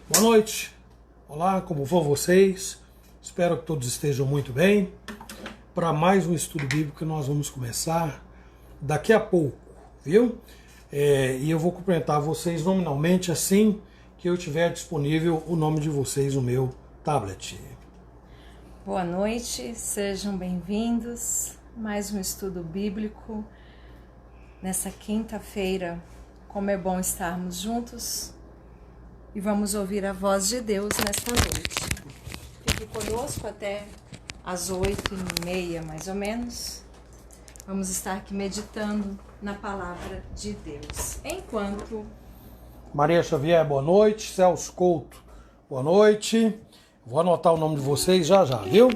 Boa noite, olá, como vão vocês? Espero que todos estejam muito bem. Para mais um estudo bíblico que nós vamos começar daqui a pouco, viu? E eu vou cumprimentar vocês nominalmente assim que eu tiver disponível o nome de vocês no meu tablet. Boa noite, sejam bem-vindos. Mais um estudo bíblico nessa quinta-feira. Como é bom estarmos juntos e vamos ouvir a voz de Deus nesta noite. Fique conosco até às 8h30, mais ou menos. Vamos estar aqui meditando na palavra de Deus. Enquanto... Maria Xavier, boa noite. Celso Couto, boa noite. Vou anotar o nome de vocês já, viu?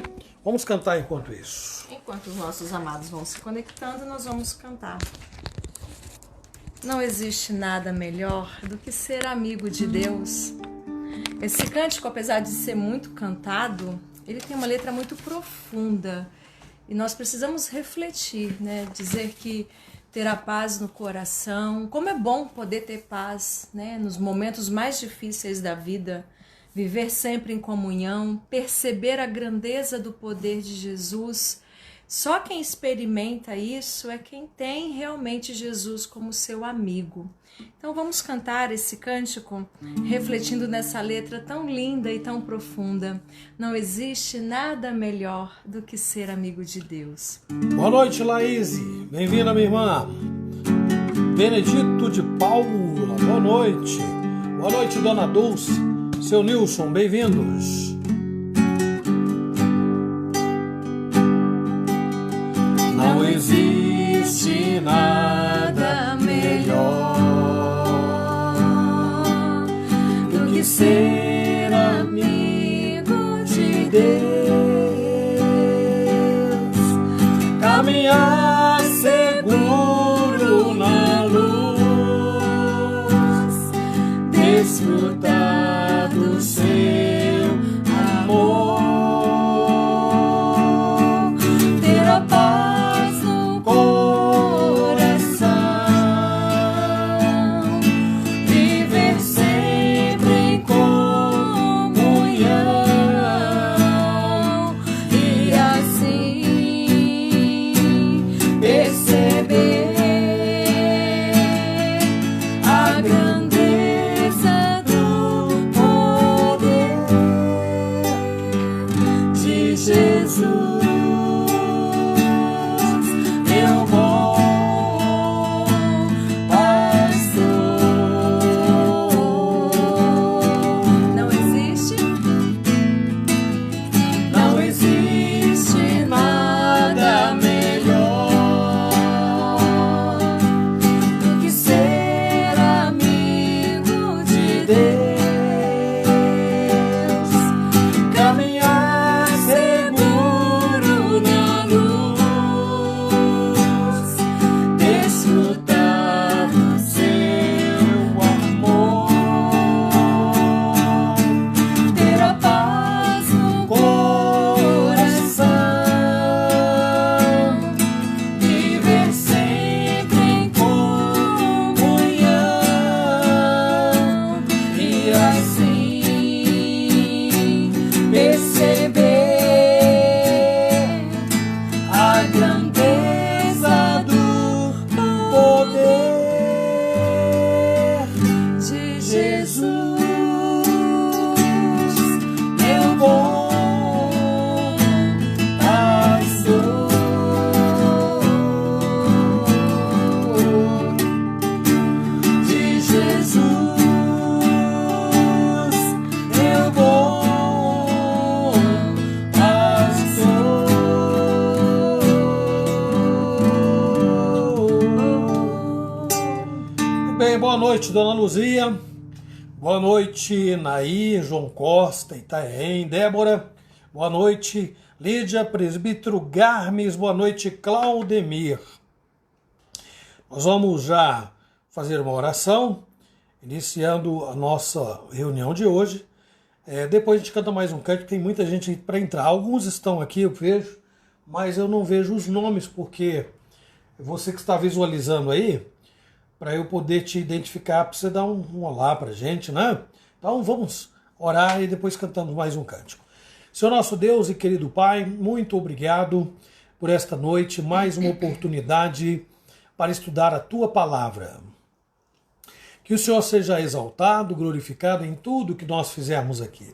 Vamos cantar enquanto isso. Enquanto os nossos amados vão se conectando, nós vamos cantar. Não existe nada melhor do que ser amigo de Deus. Esse cântico, apesar de ser muito cantado, ele tem uma letra muito profunda. E nós precisamos refletir, né? Dizer que ter a paz no coração, como é bom poder ter paz, né? Nos momentos mais difíceis da vida, viver sempre em comunhão, perceber a grandeza do poder de Jesus. Só quem experimenta isso é quem tem realmente Jesus como seu amigo. Então vamos cantar esse cântico refletindo nessa letra tão linda e tão profunda. Não existe nada melhor do que ser amigo de Deus. Boa noite, Laís. Bem-vinda, minha irmã. Benedito de Paula, boa noite. Boa noite, Dona Dulce. Seu Nilson, bem-vindos. Não existe nada melhor do que ser amigo de Deus, caminhar seguro na luz, desfrutar do seu amor, ter a paz no coração, viver sempre em comunhão e assim perceber a grandeza do poder de Jesus. Meu bom pastor. Não existe nada melhor do que ser amigo de Deus, caminhar seguro na luz, desfrutar do seu amor, ter a paz no coração, viver sempre em comunhão e assim perceber a grandeza do poder de Jesus, meu bom pastor. De Jesus, meu bom pastor. Bem, boa noite, Dona Luzia. Boa noite, Nair, João Costa, Itaém, Débora. Boa noite, Lídia, Presbítero Garmes. Boa noite, Claudemir. Nós vamos já fazer uma oração, iniciando a nossa reunião de hoje. Depois a gente canta mais um canto, tem muita gente para entrar. Alguns estão aqui, eu vejo, mas eu não vejo os nomes, porque você que está visualizando aí, para eu poder te identificar, para você dar um olá para a gente, né? Então vamos orar e depois cantamos mais um cântico. Senhor nosso Deus e querido Pai, muito obrigado por esta noite, mais uma oportunidade para estudar a Tua Palavra. Que o Senhor seja exaltado, glorificado em tudo que nós fizermos aqui.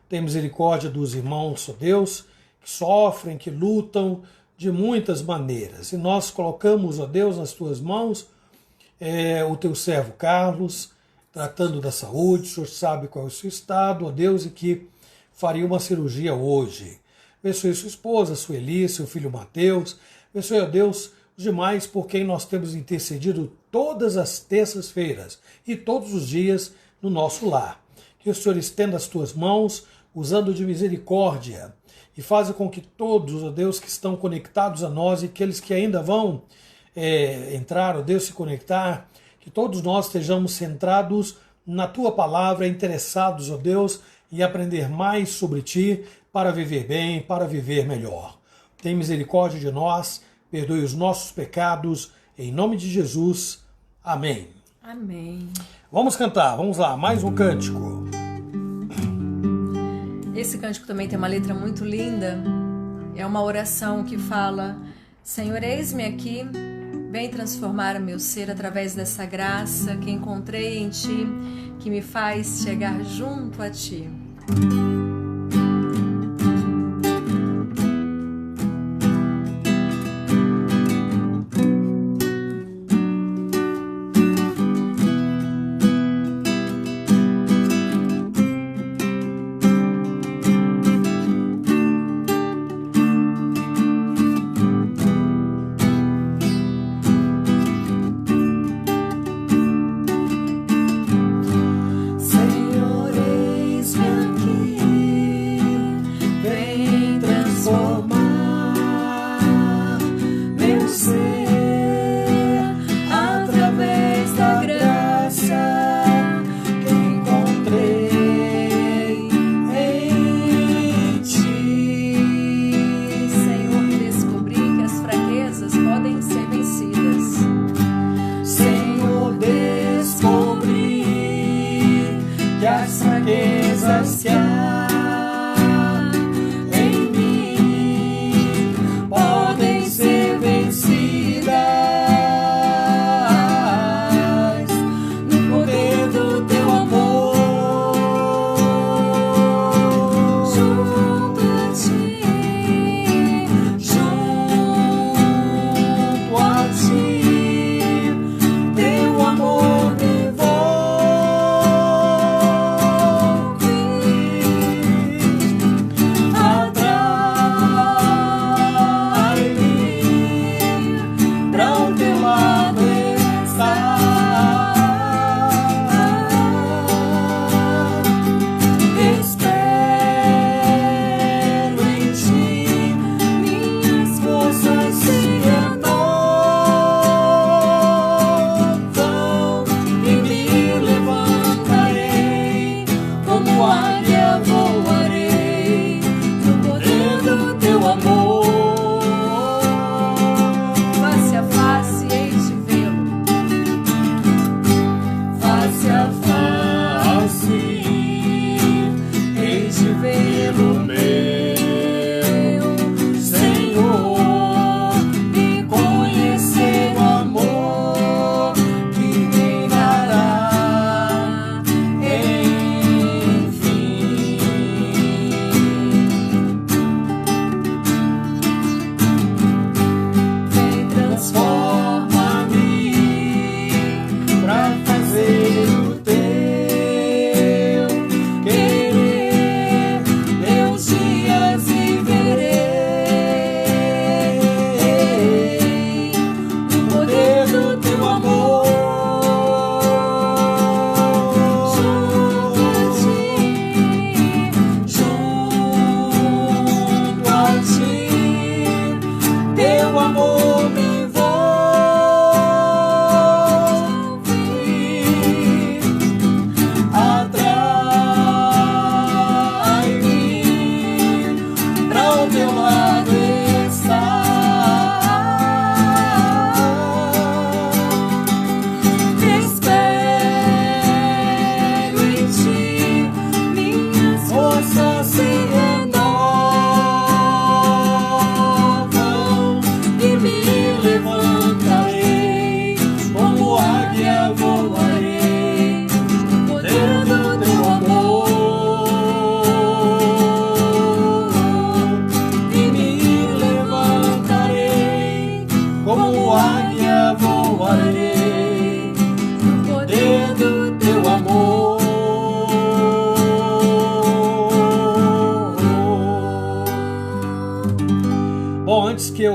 Tem misericórdia dos irmãos, ó Deus, que sofrem, que lutam de muitas maneiras. E nós colocamos, ó Deus, nas Tuas mãos o Teu servo Carlos, tratando da saúde. O Senhor sabe qual é o seu estado, ó Deus, e que faria uma cirurgia hoje. Abençoe sua esposa, Sueli, seu filho Mateus. Abençoe, ó Deus, os demais por quem nós temos intercedido todas as terças-feiras e todos os dias no nosso lar. Que o Senhor estenda as Tuas mãos, usando de misericórdia, e faça com que todos, ó Deus, que estão conectados a nós e aqueles que ainda vão entrar, ó Deus, se conectar, que todos nós estejamos centrados na Tua Palavra, interessados, ó Deus, em aprender mais sobre Ti, para viver bem, para viver melhor. Tem misericórdia de nós, perdoe os nossos pecados, em nome de Jesus. Amém. Amém. Vamos cantar, vamos lá, mais um cântico. Esse cântico também tem uma letra muito linda. É uma oração que fala: Senhor, eis-me aqui, vem transformar o meu ser através dessa graça que encontrei em Ti, que me faz chegar junto a Ti.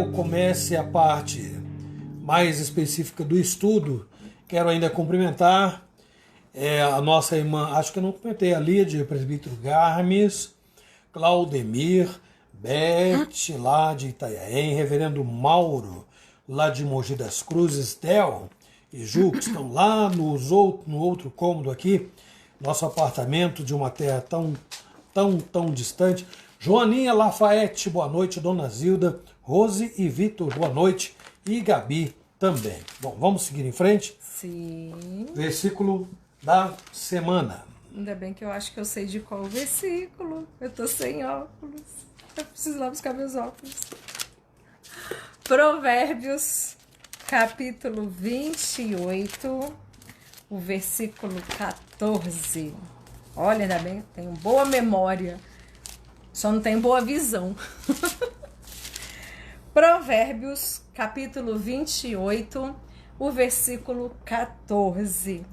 eu comece a parte mais específica do estudo, quero ainda cumprimentar a nossa irmã, acho que eu não cumprimentei, a Lídia, presbítero Garmes, Claudemir, Beth, lá de Itanhaém, reverendo Mauro, lá de Mogi das Cruzes, Theo e Ju, que estão lá no outro cômodo aqui, nosso apartamento de uma terra tão distante. Joaninha Lafayette, boa noite. Dona Zilda, Rose e Vitor, boa noite. E Gabi também. Bom, vamos seguir em frente? Sim. Versículo da semana. Ainda bem que eu acho que eu sei de qual versículo. Eu tô sem óculos. Eu preciso ir lá buscar meus óculos. Provérbios, capítulo 28, o versículo 14. Olha, ainda bem que tenho boa memória. Só não tenho boa visão. Provérbios, capítulo 28, o versículo 14.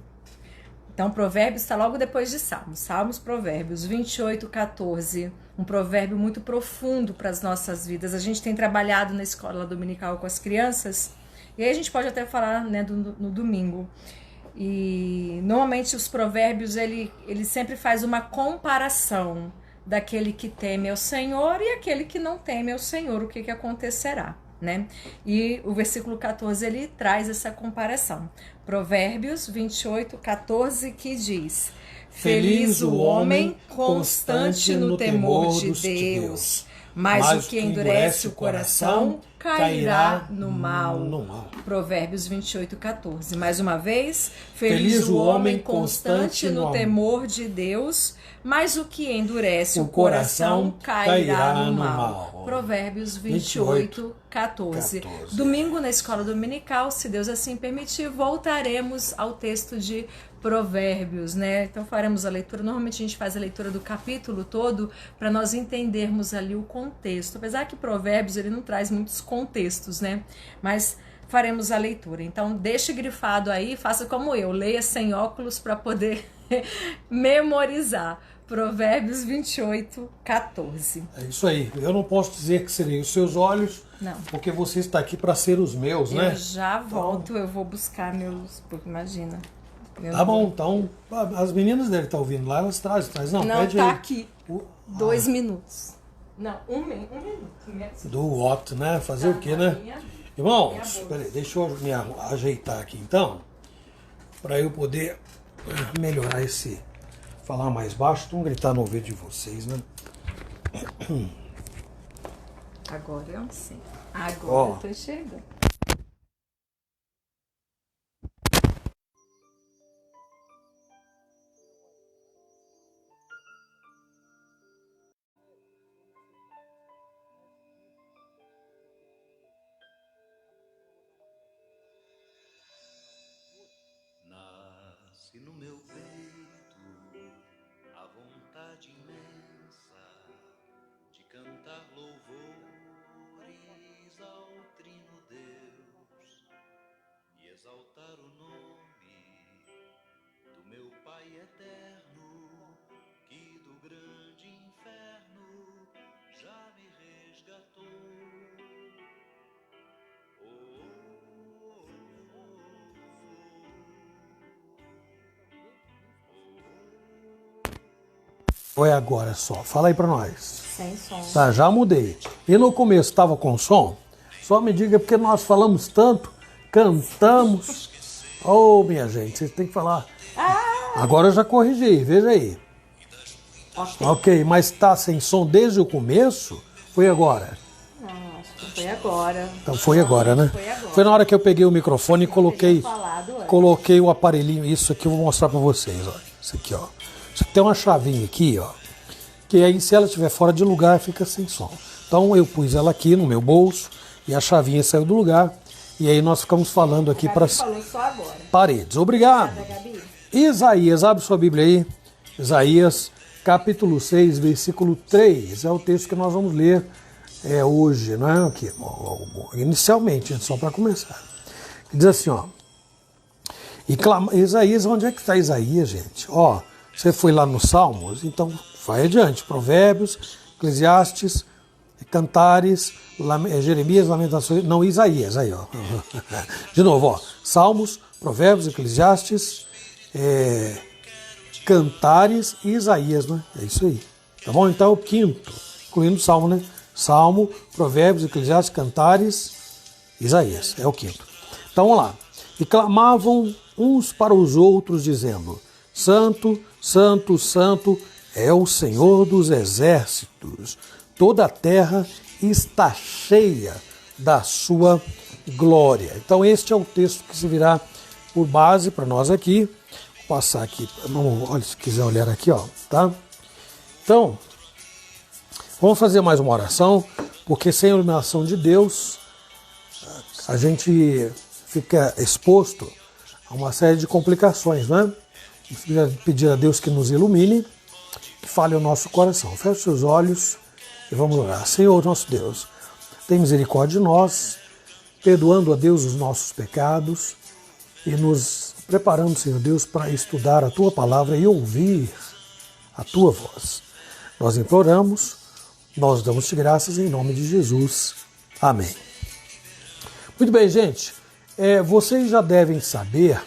Então, Provérbios está logo depois de Salmos. Salmos, Provérbios, 28, 14. Um provérbio muito profundo para as nossas vidas. A gente tem trabalhado na escola dominical com as crianças. E aí a gente pode até falar, né, no domingo. E normalmente os provérbios, ele sempre faz uma comparação daquele que teme ao Senhor e aquele que não teme ao Senhor, o que acontecerá, né? E o versículo 14, ele traz essa comparação. Provérbios 28, 14, que diz: Feliz o homem constante no temor de Deus, mas o que endurece o coração cairá no mal. Provérbios 28, 14. Mais uma vez, feliz o homem constante no temor de Deus, mas o que endurece o coração cairá no mal. Provérbios 28, 14. Domingo na escola dominical, se Deus assim permitir, voltaremos ao texto de Provérbios, né? Então faremos a leitura. Normalmente a gente faz a leitura do capítulo todo para nós entendermos ali o contexto. Apesar que Provérbios ele não traz muitos contextos, né? Mas faremos a leitura. Então deixe grifado aí, faça como eu, leia sem óculos para poder memorizar. Provérbios 28, 14. É isso aí. Eu não posso dizer que serei os seus olhos, não, porque você está aqui para ser os meus, né? Eu já volto, então, eu vou buscar meus... Porque imagina. Tá bom, então as meninas devem estar ouvindo lá, elas trazem, não, não pede tá aí. Aqui, 2 minutos. Não, um minuto. Do what, né? Fazer o quê, né? Irmãos, peraí, deixa eu me ajeitar aqui então, para eu poder melhorar esse... Falar mais baixo, então gritar no ouvido de vocês, né? Agora eu não sei. Agora eu tô enxergando. Nasce no meu peito a vontade imensa de cantar louvores ao Trino Deus e exaltar o nome do meu Pai eterno, que do grande inferno já me resgatou. Ou é agora só? Fala aí pra nós. Sem som. Tá, já mudei. E no começo estava com som? Só me diga, porque nós falamos tanto, cantamos. Oh, minha gente, vocês têm que falar. Agora eu já corrigi, veja aí. Ok, mas tá sem som desde o começo? Foi agora? Não, acho que foi agora. Então foi agora, né? Foi agora. Foi na hora que eu peguei o microfone e coloquei o aparelhinho. Isso aqui eu vou mostrar pra vocês, ó. Isso aqui, ó. Isso aqui tem uma chavinha aqui, ó. Que aí se ela estiver fora de lugar, fica sem som. Então eu pus ela aqui no meu bolso e a chavinha saiu do lugar. E aí nós ficamos falando aqui para paredes. Obrigado. Obrigada, Gabi. Isaías, abre sua Bíblia aí. Isaías, capítulo 6, versículo 3. É o texto que nós vamos ler hoje, não é? Aqui, inicialmente, só para começar. Diz assim, ó. E clama, Isaías, onde é que está Isaías, gente? Ó, você foi lá nos Salmos, então vai adiante. Provérbios, Eclesiastes, Cantares, Jeremias, Lamentações, não, Isaías, aí ó. De novo, ó, Salmos, Provérbios, Eclesiastes, Cantares e Isaías, né? É isso aí. Tá bom? Então é o quinto, incluindo o Salmo, né? Salmo, Provérbios, Eclesiastes, Cantares, Isaías, é o quinto. Então vamos lá. E clamavam uns para os outros, dizendo: Santo, Santo, Santo é o Senhor dos exércitos. Toda a terra está cheia da sua glória. Então este é o texto que se virá por base para nós aqui. Vou passar aqui, olha, se quiser olhar aqui, ó, tá? Então, vamos fazer mais uma oração, porque sem a iluminação de Deus, a gente fica exposto a uma série de complicações, né? Vamos pedir a Deus que nos ilumine, que fale o nosso coração. Feche seus olhos e vamos orar. Senhor, nosso Deus, tem misericórdia de nós, perdoando a Deus os nossos pecados e nos preparando, Senhor Deus, para estudar a Tua palavra e ouvir a Tua voz. Nós imploramos, nós damos-te graças em nome de Jesus. Amém. Muito bem, gente. Vocês já devem saber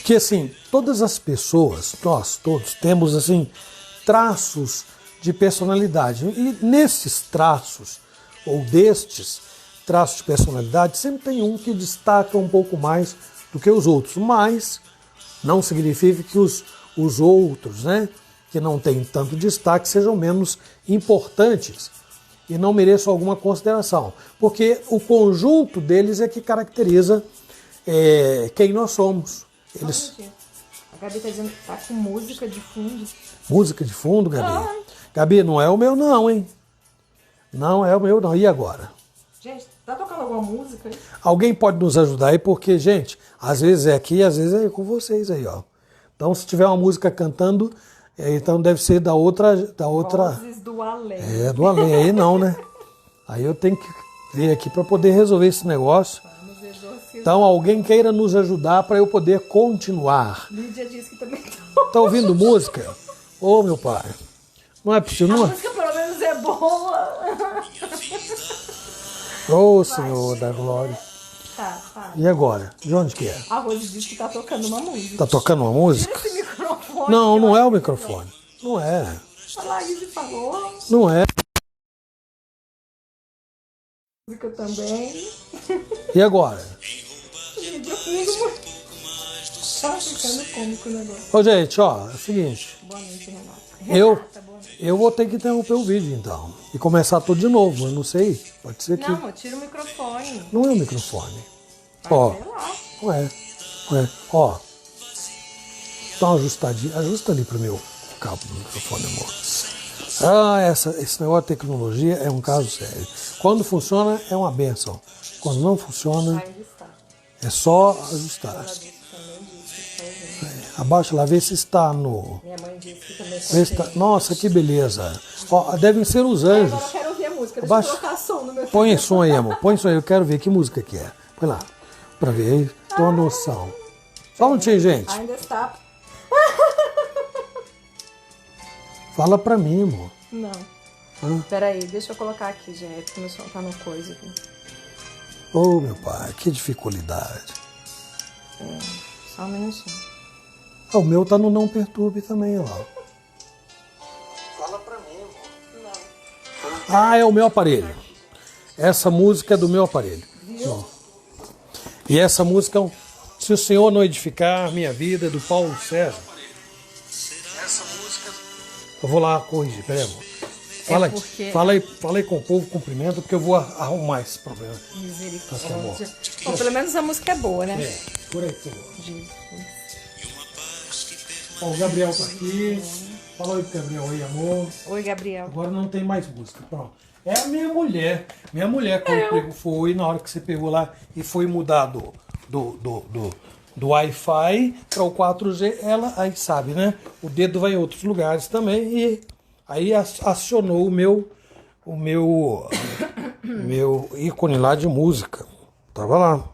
que, assim, todas as pessoas, nós todos, temos, assim, traços de personalidade. E nesses traços, ou destes traços de personalidade, sempre tem um que destaca um pouco mais do que os outros. Mas não significa que os outros, né, que não têm tanto destaque, sejam menos importantes e não mereçam alguma consideração. Porque o conjunto deles é que caracteriza quem nós somos. Eles... A Gabi está dizendo que está com música de fundo. Música de fundo, Gabi? Gabi, não é o meu não, hein? Não é o meu não. E agora? Gente, tá tocando alguma música aí? Alguém pode nos ajudar aí, porque, gente, às vezes é aqui, às vezes é com vocês aí, ó. Então, se tiver uma música cantando, então deve ser da outra... Vozes do além. Do além. Aí não, né? Aí eu tenho que ver aqui para poder resolver esse negócio. Então, alguém queira nos ajudar para eu poder continuar. Lídia disse que também tá. Tá ouvindo música? Ô, meu pai. Não é possível, não? A música pelo menos é boa. Ô, Senhor da glória. Tá. E agora? De onde que é? A Rose disse que tá tocando uma música. Tá tocando uma música? Tira esse microfone. Não, não é o microfone. Não é. A Laís falou. Não é. Música também. E agora? Lídia fundo. Tá ficando cômico o negócio. Ô, gente, ó, é o seguinte. Boa noite, Renata. Eu vou ter que interromper o vídeo, então. E começar tudo de novo. Eu não sei. Pode ser que... Não, tira o microfone. Não é o microfone. Ó. Sei lá. Ué. Ó. Dá uma ajustadinha. Ajusta ali pro meu cabo do microfone, amor. Esse negócio de tecnologia é um caso sério. Quando funciona, é uma bênção. Quando não funciona, Ainda está. é só ajustar. Ela disse também disse que está ouvindo. Abaixa lá, vê se está no... Minha mãe disse que também Vê se está está... Nossa, que beleza. Ó, devem ser os anjos. Agora eu quero ouvir a música. Deixa Abaixa. eu colocar som no meu Põe som aí, amor. Põe som aí. Eu quero ver que música que é. Põe lá. Pra ver aí. Tô uma noção. Só um minutinho, gente. Ainda está. Fala pra mim, amor. Não. Peraí, deixa eu colocar aqui, gente. Porque meu som tá no coisa aqui. Ô, meu pai, que dificuldade. Só um minutinho. O meu tá no Não Perturbe também, ó. Fala pra mim, amor. Não. É o meu aparelho. Essa música é do meu aparelho. Ó. E essa música é Se o Senhor Não Edificar Minha Vida, do Paulo César. Essa música... Eu vou lá corrigir, peraí, amor. Fala aí com o povo, cumprimento, porque eu vou arrumar esse problema. Misericórdia. Tá bom. Bom, pelo menos a música é boa, né? Por aí, por favor. Jesus. Ó, o Gabriel tá aqui. Fala oi pro Gabriel aí, amor. Oi, Gabriel. Agora não tem mais música, pronto. É a minha mulher. Minha mulher, quando foi, na hora que você pegou lá e foi mudar do Wi-Fi para o 4G, ela aí sabe, né? O dedo vai em outros lugares também e aí acionou o meu ícone lá de música. Tava lá.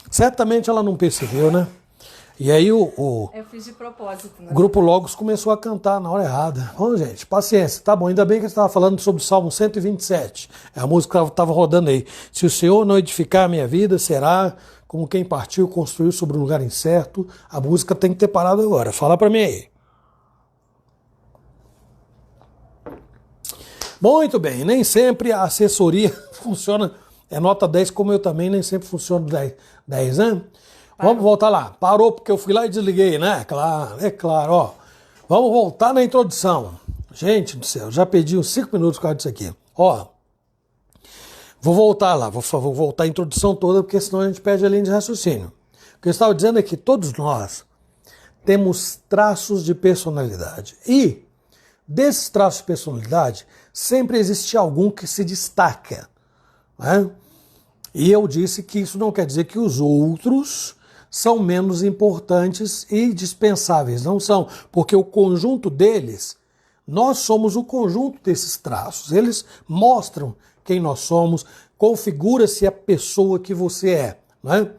Certamente ela não percebeu, né? E aí o Eu fiz de propósito, né? Grupo Logos começou a cantar na hora errada. Bom, gente, paciência, tá bom. Ainda bem que você estava falando sobre o Salmo 127. É a música que estava rodando aí. Se o Senhor não edificar a minha vida, será como quem partiu, construiu sobre um lugar incerto. A música tem que ter parado agora. Fala para mim aí. Muito bem, nem sempre a assessoria funciona, é nota 10, como eu também, nem sempre funciona 10, né? Vamos voltar lá. Parou porque eu fui lá e desliguei, né? É claro, ó. Vamos voltar na introdução. Gente do céu, já perdi uns 5 minutos por causa disso aqui. Ó, vou voltar lá, vou voltar a introdução toda, porque senão a gente perde a linha de raciocínio. O que eu estava dizendo é que todos nós temos traços de personalidade. E desses traços de personalidade, sempre existe algum que se destaca, né? E eu disse que isso não quer dizer que os outros são menos importantes e dispensáveis. Não são, porque o conjunto deles, nós somos o conjunto desses traços. Eles mostram quem nós somos, configura-se a pessoa que você é, né?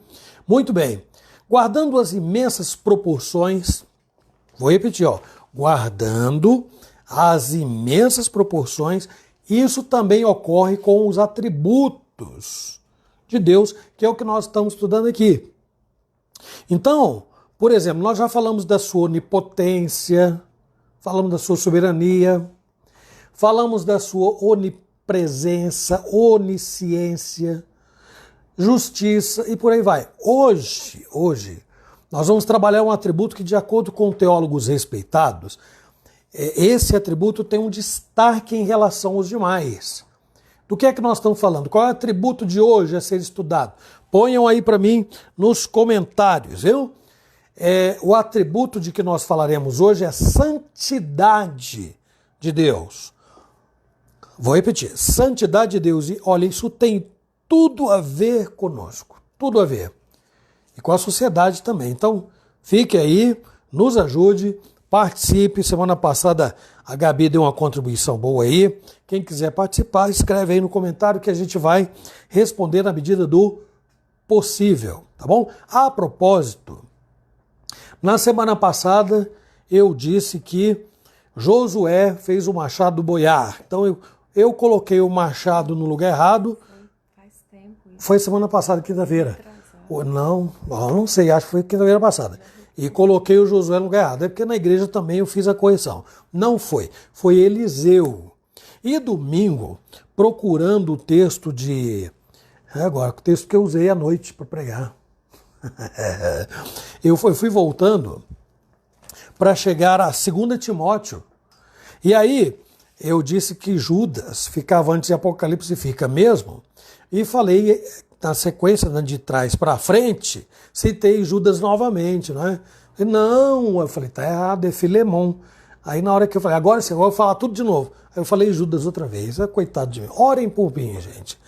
Muito bem. Guardando as imensas proporções, vou repetir, ó, guardando as imensas proporções, isso também ocorre com os atributos de Deus, que é o que nós estamos estudando aqui. Então, por exemplo, nós já falamos da sua onipotência, falamos da sua soberania, falamos da sua onipresença, onisciência, justiça e por aí vai. Hoje, nós vamos trabalhar um atributo que, de acordo com teólogos respeitados, esse atributo tem um destaque em relação aos demais. Do que é que nós estamos falando? Qual é o atributo de hoje a ser estudado? Ponham aí para mim nos comentários, viu? O atributo de que nós falaremos hoje é a santidade de Deus. Vou repetir, santidade de Deus. E olha, isso tem tudo a ver conosco, tudo a ver. E com a sociedade também. Então, fique aí, nos ajude, participe. Semana passada a Gabi deu uma contribuição boa aí. Quem quiser participar, escreve aí no comentário que a gente vai responder na medida do possível, tá bom? A propósito, na semana passada eu disse que Josué fez o machado boiar. Então eu coloquei o machado no lugar errado. Faz tempo. Foi semana passada, quinta-feira. Não sei, acho que foi quinta-feira passada. E coloquei o Josué no lugar errado. É porque na igreja também eu fiz a correção. Não foi. Foi Eliseu. E domingo, procurando o texto de... Agora, o texto que eu usei à noite para pregar. Eu fui voltando para chegar a 2 Timóteo. E aí, eu disse que Judas ficava antes de Apocalipse e fica mesmo. E falei, na sequência, de trás para frente, citei Judas novamente, né? Não, eu falei, tá errado, é Filemon. Aí na hora que eu falei, agora sim, eu vou falar tudo de novo. Aí eu falei Judas outra vez, coitado de mim. Orem por mim, gente.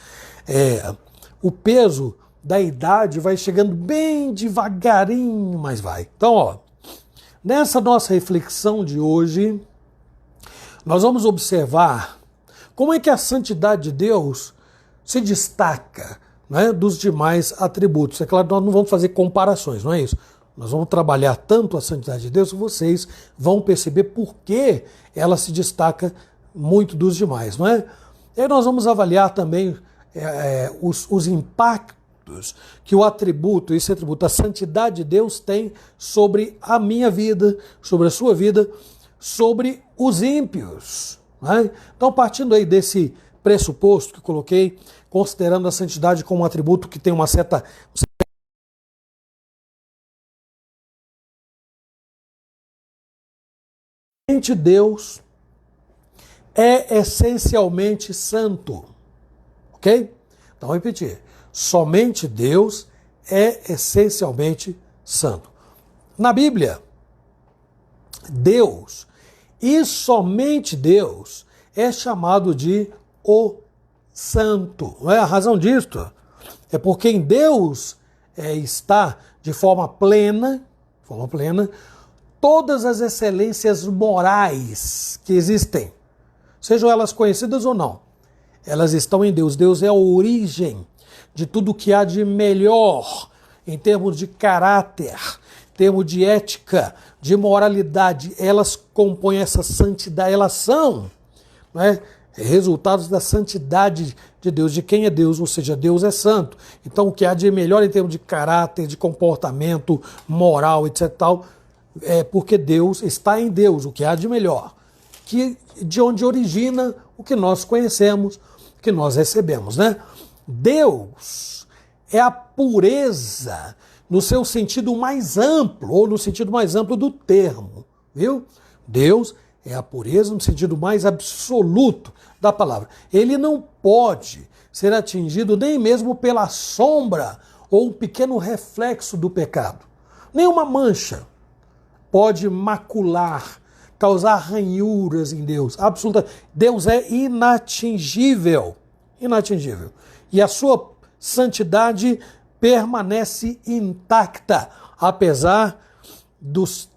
O peso da idade vai chegando bem devagarinho, mas vai. Então, ó, nessa nossa reflexão de hoje, nós vamos observar como é que a santidade de Deus se destaca, né, dos demais atributos. É claro que nós não vamos fazer comparações, não é isso? Nós vamos trabalhar tanto a santidade de Deus que vocês vão perceber por que ela se destaca muito dos demais, não é? E aí nós vamos avaliar também os impactos que esse atributo, a santidade de Deus tem sobre a minha vida, sobre a sua vida, sobre os ímpios, né? Então, partindo aí desse pressuposto que coloquei, considerando a santidade como um atributo que tem uma certa... Deus é essencialmente santo, ok? Então, vou repetir. Somente Deus é essencialmente santo. Na Bíblia, Deus, e somente Deus, é chamado de o santo. Não é? A razão disto é porque em Deus está de forma plena, todas as excelências morais que existem, sejam elas conhecidas ou não, elas estão em Deus. Deus é a origem de tudo que há de melhor em termos de caráter, termos de ética, de moralidade, elas compõem essa santidade, elas são, né, resultados da santidade de Deus, de quem é Deus, ou seja, Deus é santo. Então o que há de melhor em termos de caráter, de comportamento, moral, etc. tal, é porque Deus está em Deus, o que há de melhor, de onde origina o que nós conhecemos, o que nós recebemos, né? Deus é a pureza no seu sentido mais amplo, ou no sentido mais amplo do termo, viu? Deus é a pureza no sentido mais absoluto da palavra. Ele não pode ser atingido nem mesmo pela sombra ou um pequeno reflexo do pecado. Nenhuma mancha pode macular, causar ranhuras em Deus. Absolutamente. Deus é inatingível. Inatingível. E a sua santidade permanece intacta, apesar dos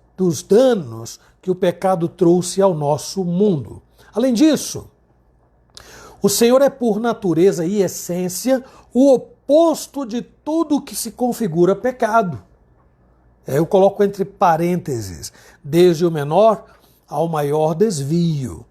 danos que o pecado trouxe ao nosso mundo. Além disso, o Senhor é por natureza e essência o oposto de tudo que se configura pecado. Eu coloco entre parênteses, desde o menor ao maior desvio,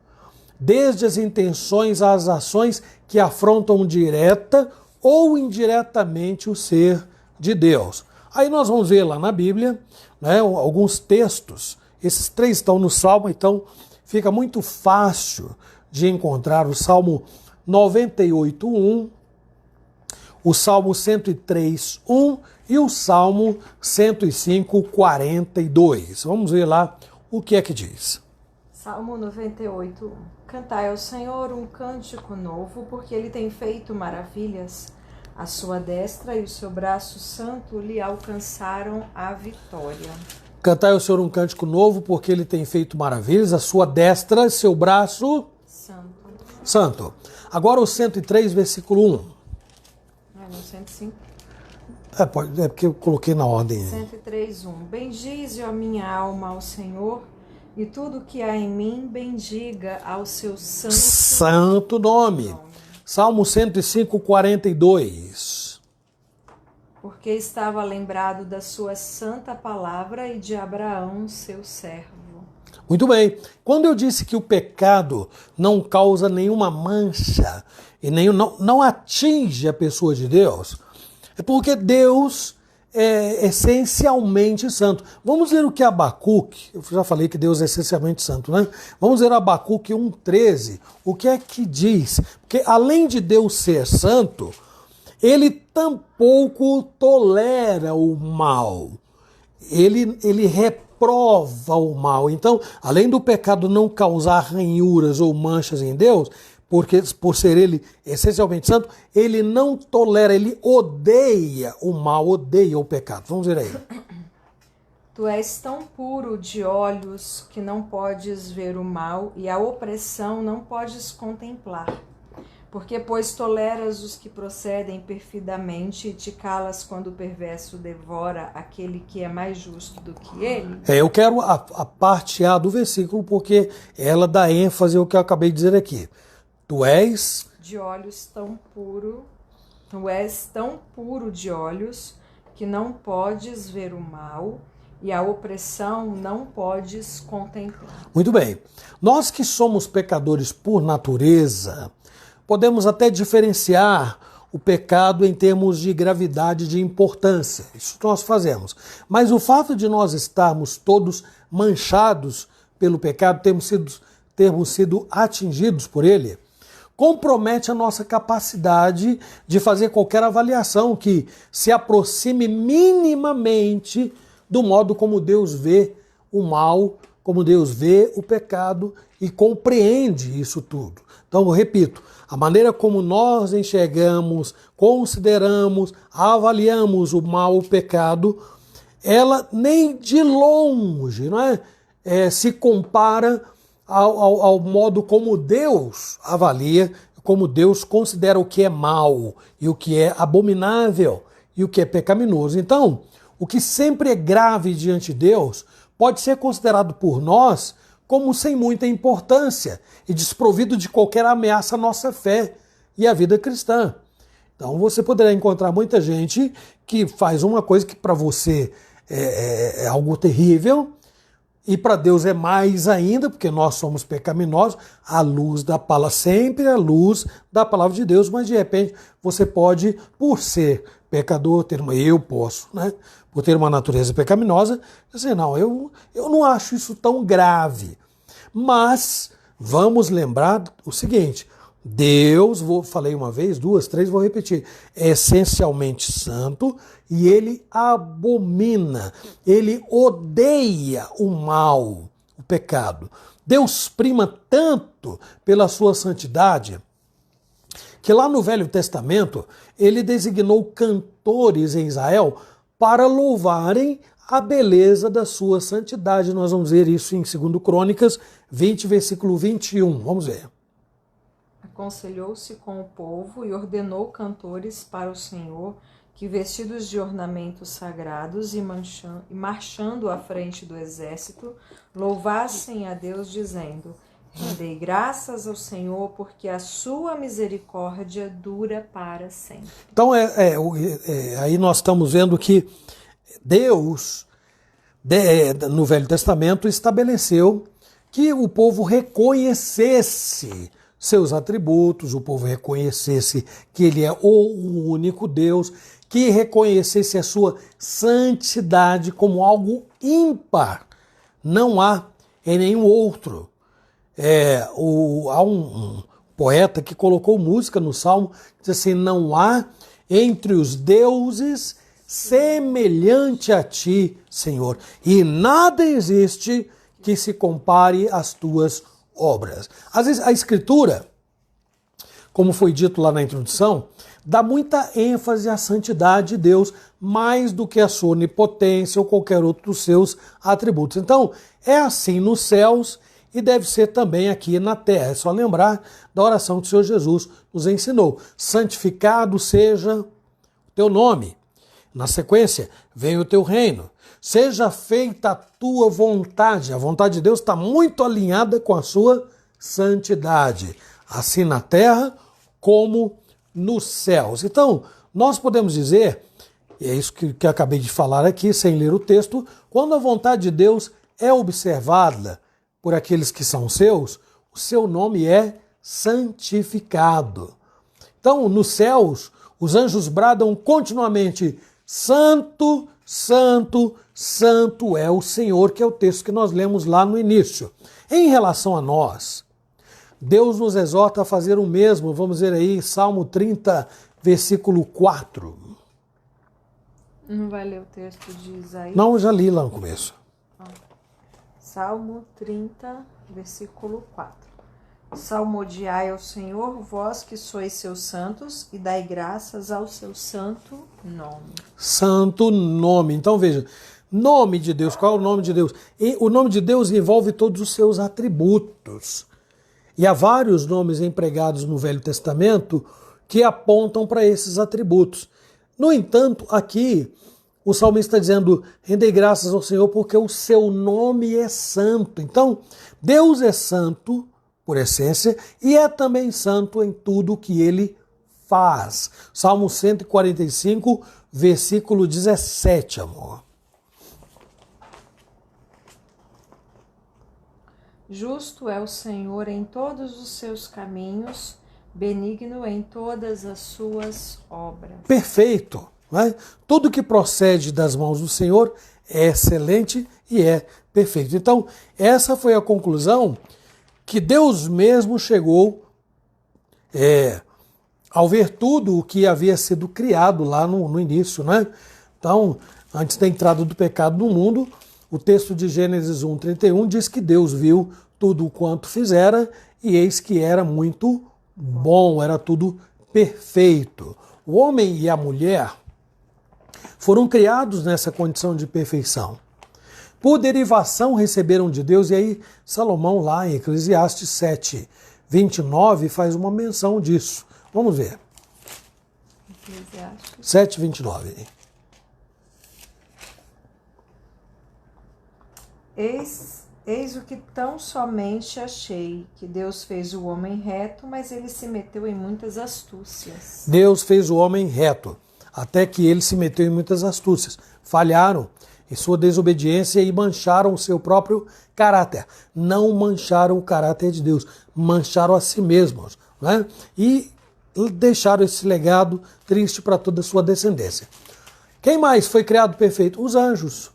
desde as intenções às ações que afrontam direta ou indiretamente o ser de Deus. Aí nós vamos ver lá na Bíblia, né, alguns textos. Esses 3 estão no Salmo, então fica muito fácil de encontrar o Salmo 98:1, o Salmo 103:1 e o Salmo 105:42. Vamos ver lá o que é que diz. Salmo 98:1. Cantai ao Senhor um cântico novo, porque Ele tem feito maravilhas. A sua destra e o seu braço santo lhe alcançaram a vitória. Cantai ao Senhor um cântico novo, porque Ele tem feito maravilhas. A sua destra e seu braço santo. Agora o 103, versículo 1. No 105. É porque eu coloquei na ordem. 103:1. Bendize, ó minha alma, ao Senhor, e tudo que há em mim bendiga ao seu santo nome. Salmo 105:42. Porque estava lembrado da sua santa palavra e de Abraão, seu servo. Muito bem. Quando eu disse que o pecado não causa nenhuma mancha e não atinge a pessoa de Deus, é porque Deus é essencialmente santo. Vamos ver o que Abacuque, eu já falei que Deus é essencialmente santo, né? Vamos ver Abacuque 1:13. O que é que diz? Porque além de Deus ser santo, Ele tampouco tolera o mal. Ele reprova o mal. Então, além do pecado não causar ranhuras ou manchas em Deus, porque por ser Ele essencialmente santo, Ele não tolera, Ele odeia o mal, odeia o pecado. Vamos ver aí. Tu és tão puro de olhos que não podes ver o mal, e a opressão não podes contemplar. Porque, pois, toleras os que procedem perfidamente e te calas quando o perverso devora aquele que é mais justo do que ele? Eu quero a parte A do versículo, porque ela dá ênfase ao que eu acabei de dizer aqui. Tu és de olhos tão puro, tu és tão puro de olhos que não podes ver o mal, e a opressão não podes contemplar. Muito bem. Nós que somos pecadores por natureza, podemos até diferenciar o pecado em termos de gravidade, de importância. Isso nós fazemos. Mas o fato de nós estarmos todos manchados pelo pecado, termos sido atingidos por ele, compromete a nossa capacidade de fazer qualquer avaliação que se aproxime minimamente do modo como Deus vê o mal, como Deus vê o pecado e compreende isso tudo. Então, eu repito, a maneira como nós enxergamos, consideramos, avaliamos o mal, o pecado, ela nem de longe, não é? Se compara ao modo como Deus avalia, como Deus considera o que é mal e o que é abominável e o que é pecaminoso. Então, o que sempre é grave diante de Deus pode ser considerado por nós como sem muita importância e desprovido de qualquer ameaça à nossa fé e à vida cristã. Então você poderá encontrar muita gente que faz uma coisa que para você é algo terrível. E para Deus é mais ainda, porque nós somos pecaminosos, a luz da palavra, sempre a luz da palavra de Deus, mas de repente você pode, por ser pecador, eu posso, né? Por ter uma natureza pecaminosa, dizer, não, eu não acho isso tão grave. Mas vamos lembrar o seguinte, Deus, falei uma vez, duas, três, vou repetir, é essencialmente santo e ele abomina, ele odeia o mal, o pecado. Deus prima tanto pela sua santidade que lá no Velho Testamento ele designou cantores em Israel para louvarem a beleza da sua santidade. Nós vamos ver isso em 2 Crônicas 20, versículo 21. Vamos ver. Aconselhou-se com o povo e ordenou cantores para o Senhor que, vestidos de ornamentos sagrados e marchando à frente do exército, louvassem a Deus, dizendo: rendei graças ao Senhor, porque a sua misericórdia dura para sempre. Então, aí nós estamos vendo que Deus, no Velho Testamento, estabeleceu que o povo reconhecesse seus atributos, o povo reconhecesse que ele é o único Deus, que reconhecesse a sua santidade como algo ímpar. Não há em nenhum outro. Há um poeta que colocou música no Salmo, diz assim, não há entre os deuses semelhante a ti, Senhor, e nada existe que se compare às tuas obras. Às vezes a Escritura, como foi dito lá na introdução, dá muita ênfase à santidade de Deus, mais do que a sua onipotência ou qualquer outro dos seus atributos. Então, é assim nos céus e deve ser também aqui na terra. É só lembrar da oração que o Senhor Jesus nos ensinou. Santificado seja o teu nome. Na sequência, venha o teu reino. Seja feita a tua vontade. A vontade de Deus está muito alinhada com a sua santidade, assim na terra como nos céus. Então, nós podemos dizer, e é isso que eu acabei de falar aqui, sem ler o texto, quando a vontade de Deus é observada por aqueles que são seus, o seu nome é santificado. Então, nos céus, os anjos bradam continuamente: Santo, Santo, Santo é o Senhor, que é o texto que nós lemos lá no início. Em relação a nós, Deus nos exorta a fazer o mesmo. Vamos ver aí, Salmo 30, versículo 4. Não vai ler o texto de Isaías? Não, eu já li lá no começo. Salmo 30, versículo 4. Salmodiai ao Senhor, vós que sois seus santos, e dai graças ao seu santo nome. Santo nome. Então veja, nome de Deus, qual é o nome de Deus? E o nome de Deus envolve todos os seus atributos. E há vários nomes empregados no Velho Testamento que apontam para esses atributos. No entanto, aqui o salmista está dizendo: rendei graças ao Senhor porque o seu nome é santo. Então, Deus é santo por essência e é também santo em tudo que ele faz. Salmo 145, versículo 17, amor. Justo é o Senhor em todos os seus caminhos, benigno em todas as suas obras. Perfeito, né? Tudo que procede das mãos do Senhor é excelente e é perfeito. Então, essa foi a conclusão que Deus mesmo chegou ao ver tudo o que havia sido criado lá no início, né? Então, antes da entrada do pecado no mundo, o texto de Gênesis 1:31 diz que Deus viu tudo o quanto fizera e eis que era muito bom, era tudo perfeito. O homem e a mulher foram criados nessa condição de perfeição. Por derivação receberam de Deus, e aí Salomão lá em Eclesiastes 7:29 faz uma menção disso. Vamos ver. Eclesiastes 7:29. Eis o que tão somente achei, que Deus fez o homem reto, mas ele se meteu em muitas astúcias. Deus fez o homem reto, até que ele se meteu em muitas astúcias. Falharam. em sua desobediência e mancharam o seu próprio caráter. Não mancharam o caráter de Deus, mancharam a si mesmos, né? E deixaram esse legado triste para toda a sua descendência. Quem mais foi criado perfeito? Os anjos.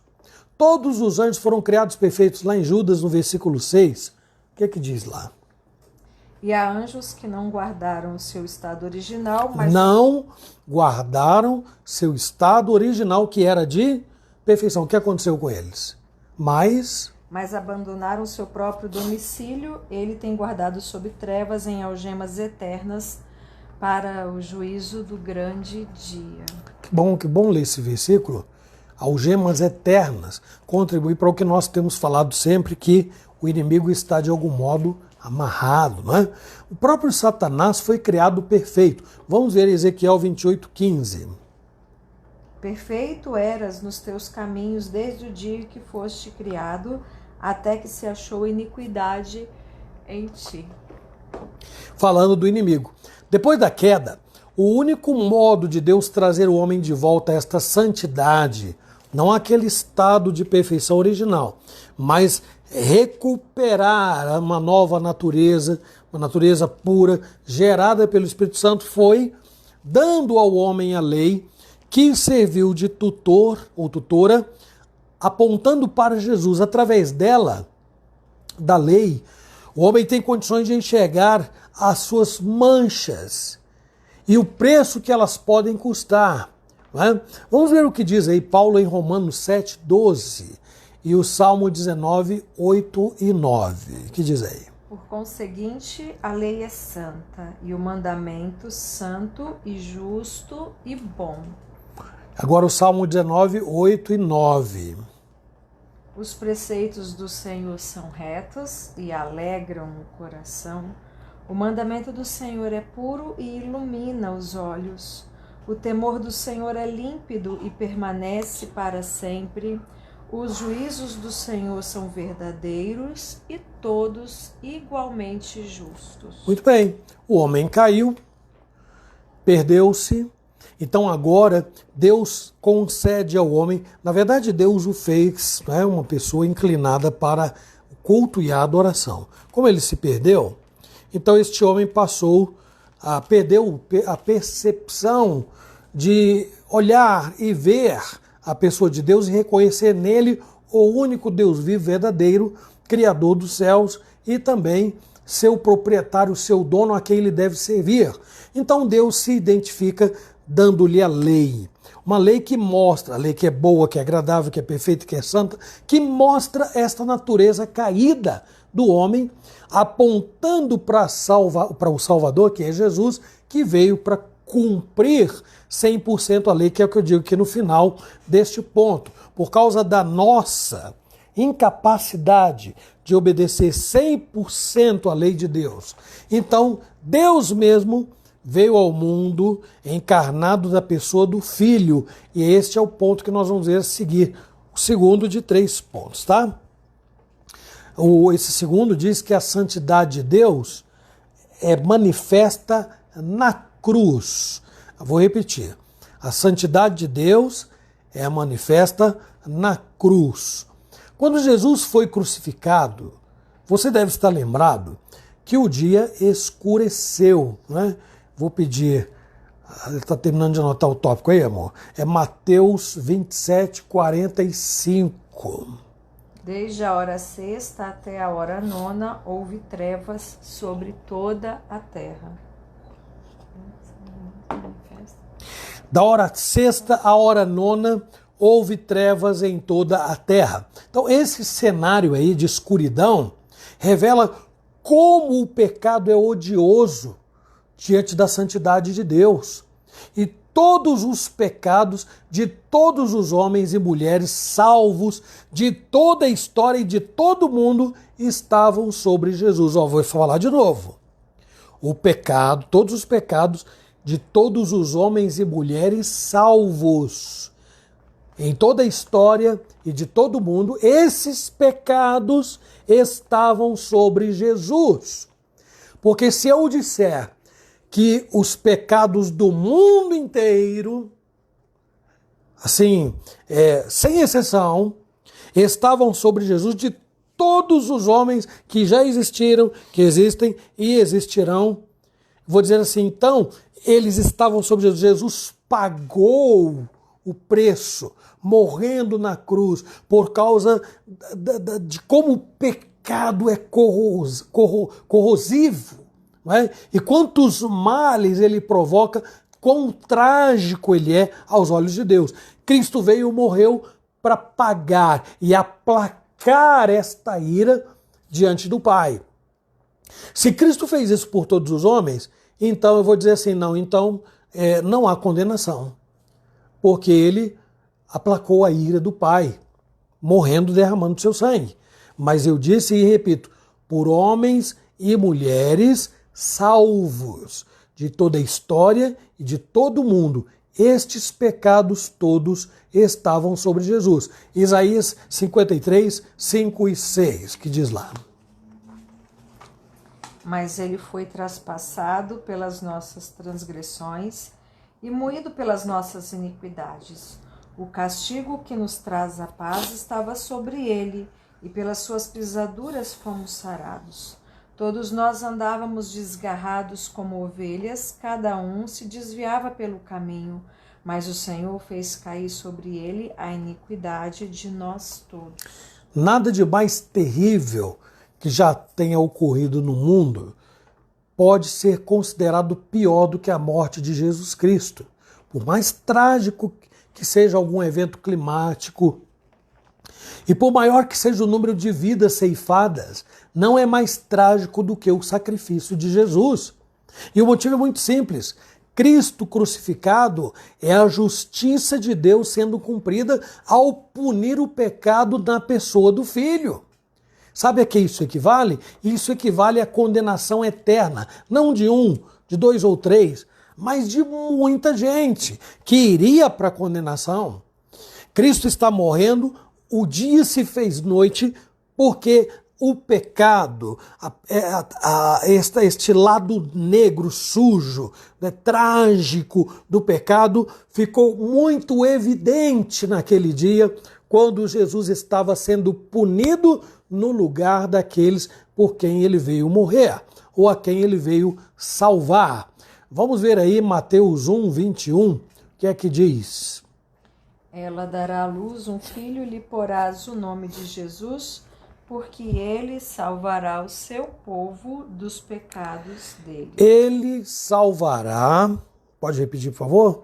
Todos os anjos foram criados perfeitos. Lá em Judas, no versículo 6, o que é que diz lá? E há anjos que não guardaram o seu estado original, mas... Não guardaram seu estado original, que era de perfeição. O que aconteceu com eles? Mas abandonaram o seu próprio domicílio, ele tem guardado sob trevas em algemas eternas para o juízo do grande dia. Que bom ler esse versículo. Algemas eternas. Contribui para o que nós temos falado sempre, que o inimigo está de algum modo amarrado, não é? O próprio Satanás foi criado perfeito. Vamos ver Ezequiel 28:15. Perfeito eras nos teus caminhos desde o dia que foste criado, até que se achou iniquidade em ti. Falando do inimigo. Depois da queda, o único modo de Deus trazer o homem de volta a esta santidade, não aquele estado de perfeição original, mas recuperar uma nova natureza, uma natureza pura, gerada pelo Espírito Santo, foi dando ao homem a lei, que serviu de tutor ou tutora, apontando para Jesus. Através dela, da lei, o homem tem condições de enxergar as suas manchas e o preço que elas podem custar. Não é? Vamos ver o que diz aí Paulo em Romanos 7:12 e o Salmo 19:8 e 9. O que diz aí? Por conseguinte, a lei é santa, e o mandamento santo e justo e bom. Agora o Salmo 19:8 e 9. Os preceitos do Senhor são retos e alegram o coração. O mandamento do Senhor é puro e ilumina os olhos. O temor do Senhor é límpido e permanece para sempre. Os juízos do Senhor são verdadeiros e todos igualmente justos. Muito bem, o homem caiu, perdeu-se, então agora Deus concede ao homem, na verdade Deus o fez, né, uma pessoa inclinada para o culto e a adoração. Como ele se perdeu, então este homem passou a perder a percepção de olhar e ver a pessoa de Deus e reconhecer nele o único Deus vivo, verdadeiro, Criador dos céus e também seu proprietário, seu dono a quem ele deve servir. Então Deus se identifica dando-lhe a lei. Uma lei que mostra, a lei que é boa, que é agradável, que é perfeita, que é santa, que mostra esta natureza caída do homem, apontando para o Salvador, que é Jesus, que veio para cumprir 100% a lei, que é o que eu digo que no final deste ponto, por causa da nossa incapacidade de obedecer 100% a lei de Deus. Então, Deus mesmo veio ao mundo encarnado da pessoa do Filho, e este é o ponto que nós vamos ver a seguir, o segundo de 3 pontos, tá? Esse segundo diz que a santidade de Deus é manifesta na cruz. Eu vou repetir. A santidade de Deus é manifesta na cruz. Quando Jesus foi crucificado, você deve estar lembrado que o dia escureceu, né? Vou pedir, ele está terminando de anotar o tópico aí, amor. É Mateus 27:45. Desde a hora sexta até a hora nona, houve trevas sobre toda a terra. Da hora sexta à hora nona, houve trevas em toda a terra. Então, esse cenário aí de escuridão revela como o pecado é odioso diante da santidade de Deus. E todos os pecados de todos os homens e mulheres salvos de toda a história e de todo mundo estavam sobre Jesus. Vou falar de novo. O pecado, todos os pecados de todos os homens e mulheres salvos em toda a história e de todo mundo, esses pecados estavam sobre Jesus. Porque se eu disser que os pecados do mundo inteiro assim, sem exceção, estavam sobre Jesus de todos os homens que já existiram, que existem e existirão. Vou dizer assim, então, eles estavam sobre Jesus. Jesus pagou o preço, morrendo na cruz, por causa de como o pecado é corrosivo, não é? E quantos males ele provoca, quão trágico ele é aos olhos de Deus. Cristo veio e morreu para pagar e aplacar esta ira diante do Pai. Se Cristo fez isso por todos os homens, então eu vou dizer assim, não há condenação, porque ele aplacou a ira do Pai, morrendo, derramando seu sangue. Mas eu disse e repito, por homens e mulheres salvos de toda a história e de todo o mundo, estes pecados todos estavam sobre Jesus. Isaías 53, 5 e 6, que diz lá. Mas ele foi traspassado pelas nossas transgressões e moído pelas nossas iniquidades. O castigo que nos traz a paz estava sobre ele, e pelas suas pisaduras fomos sarados. Todos nós andávamos desgarrados como ovelhas, cada um se desviava pelo caminho, mas o Senhor fez cair sobre ele a iniquidade de nós todos. Nada de mais terrível que já tenha ocorrido no mundo pode ser considerado pior do que a morte de Jesus Cristo. Por mais trágico que seja algum evento climático, e por maior que seja o número de vidas ceifadas, não é mais trágico do que o sacrifício de Jesus. E o motivo é muito simples. Cristo crucificado é a justiça de Deus sendo cumprida ao punir o pecado na pessoa do Filho. Sabe a que isso equivale? Isso equivale à condenação eterna, não de um, de dois ou três, mas de muita gente que iria para a condenação. Cristo está morrendo, o dia se fez noite, porque o pecado, este lado negro, sujo, trágico do pecado, ficou muito evidente naquele dia, quando Jesus estava sendo punido no lugar daqueles por quem ele veio morrer, ou a quem ele veio salvar. Vamos ver aí Mateus 1, 21, o que é que diz? Ela dará à luz um filho e lhe porás o nome de Jesus, porque ele salvará o seu povo dos pecados dele. Ele salvará, pode repetir por favor?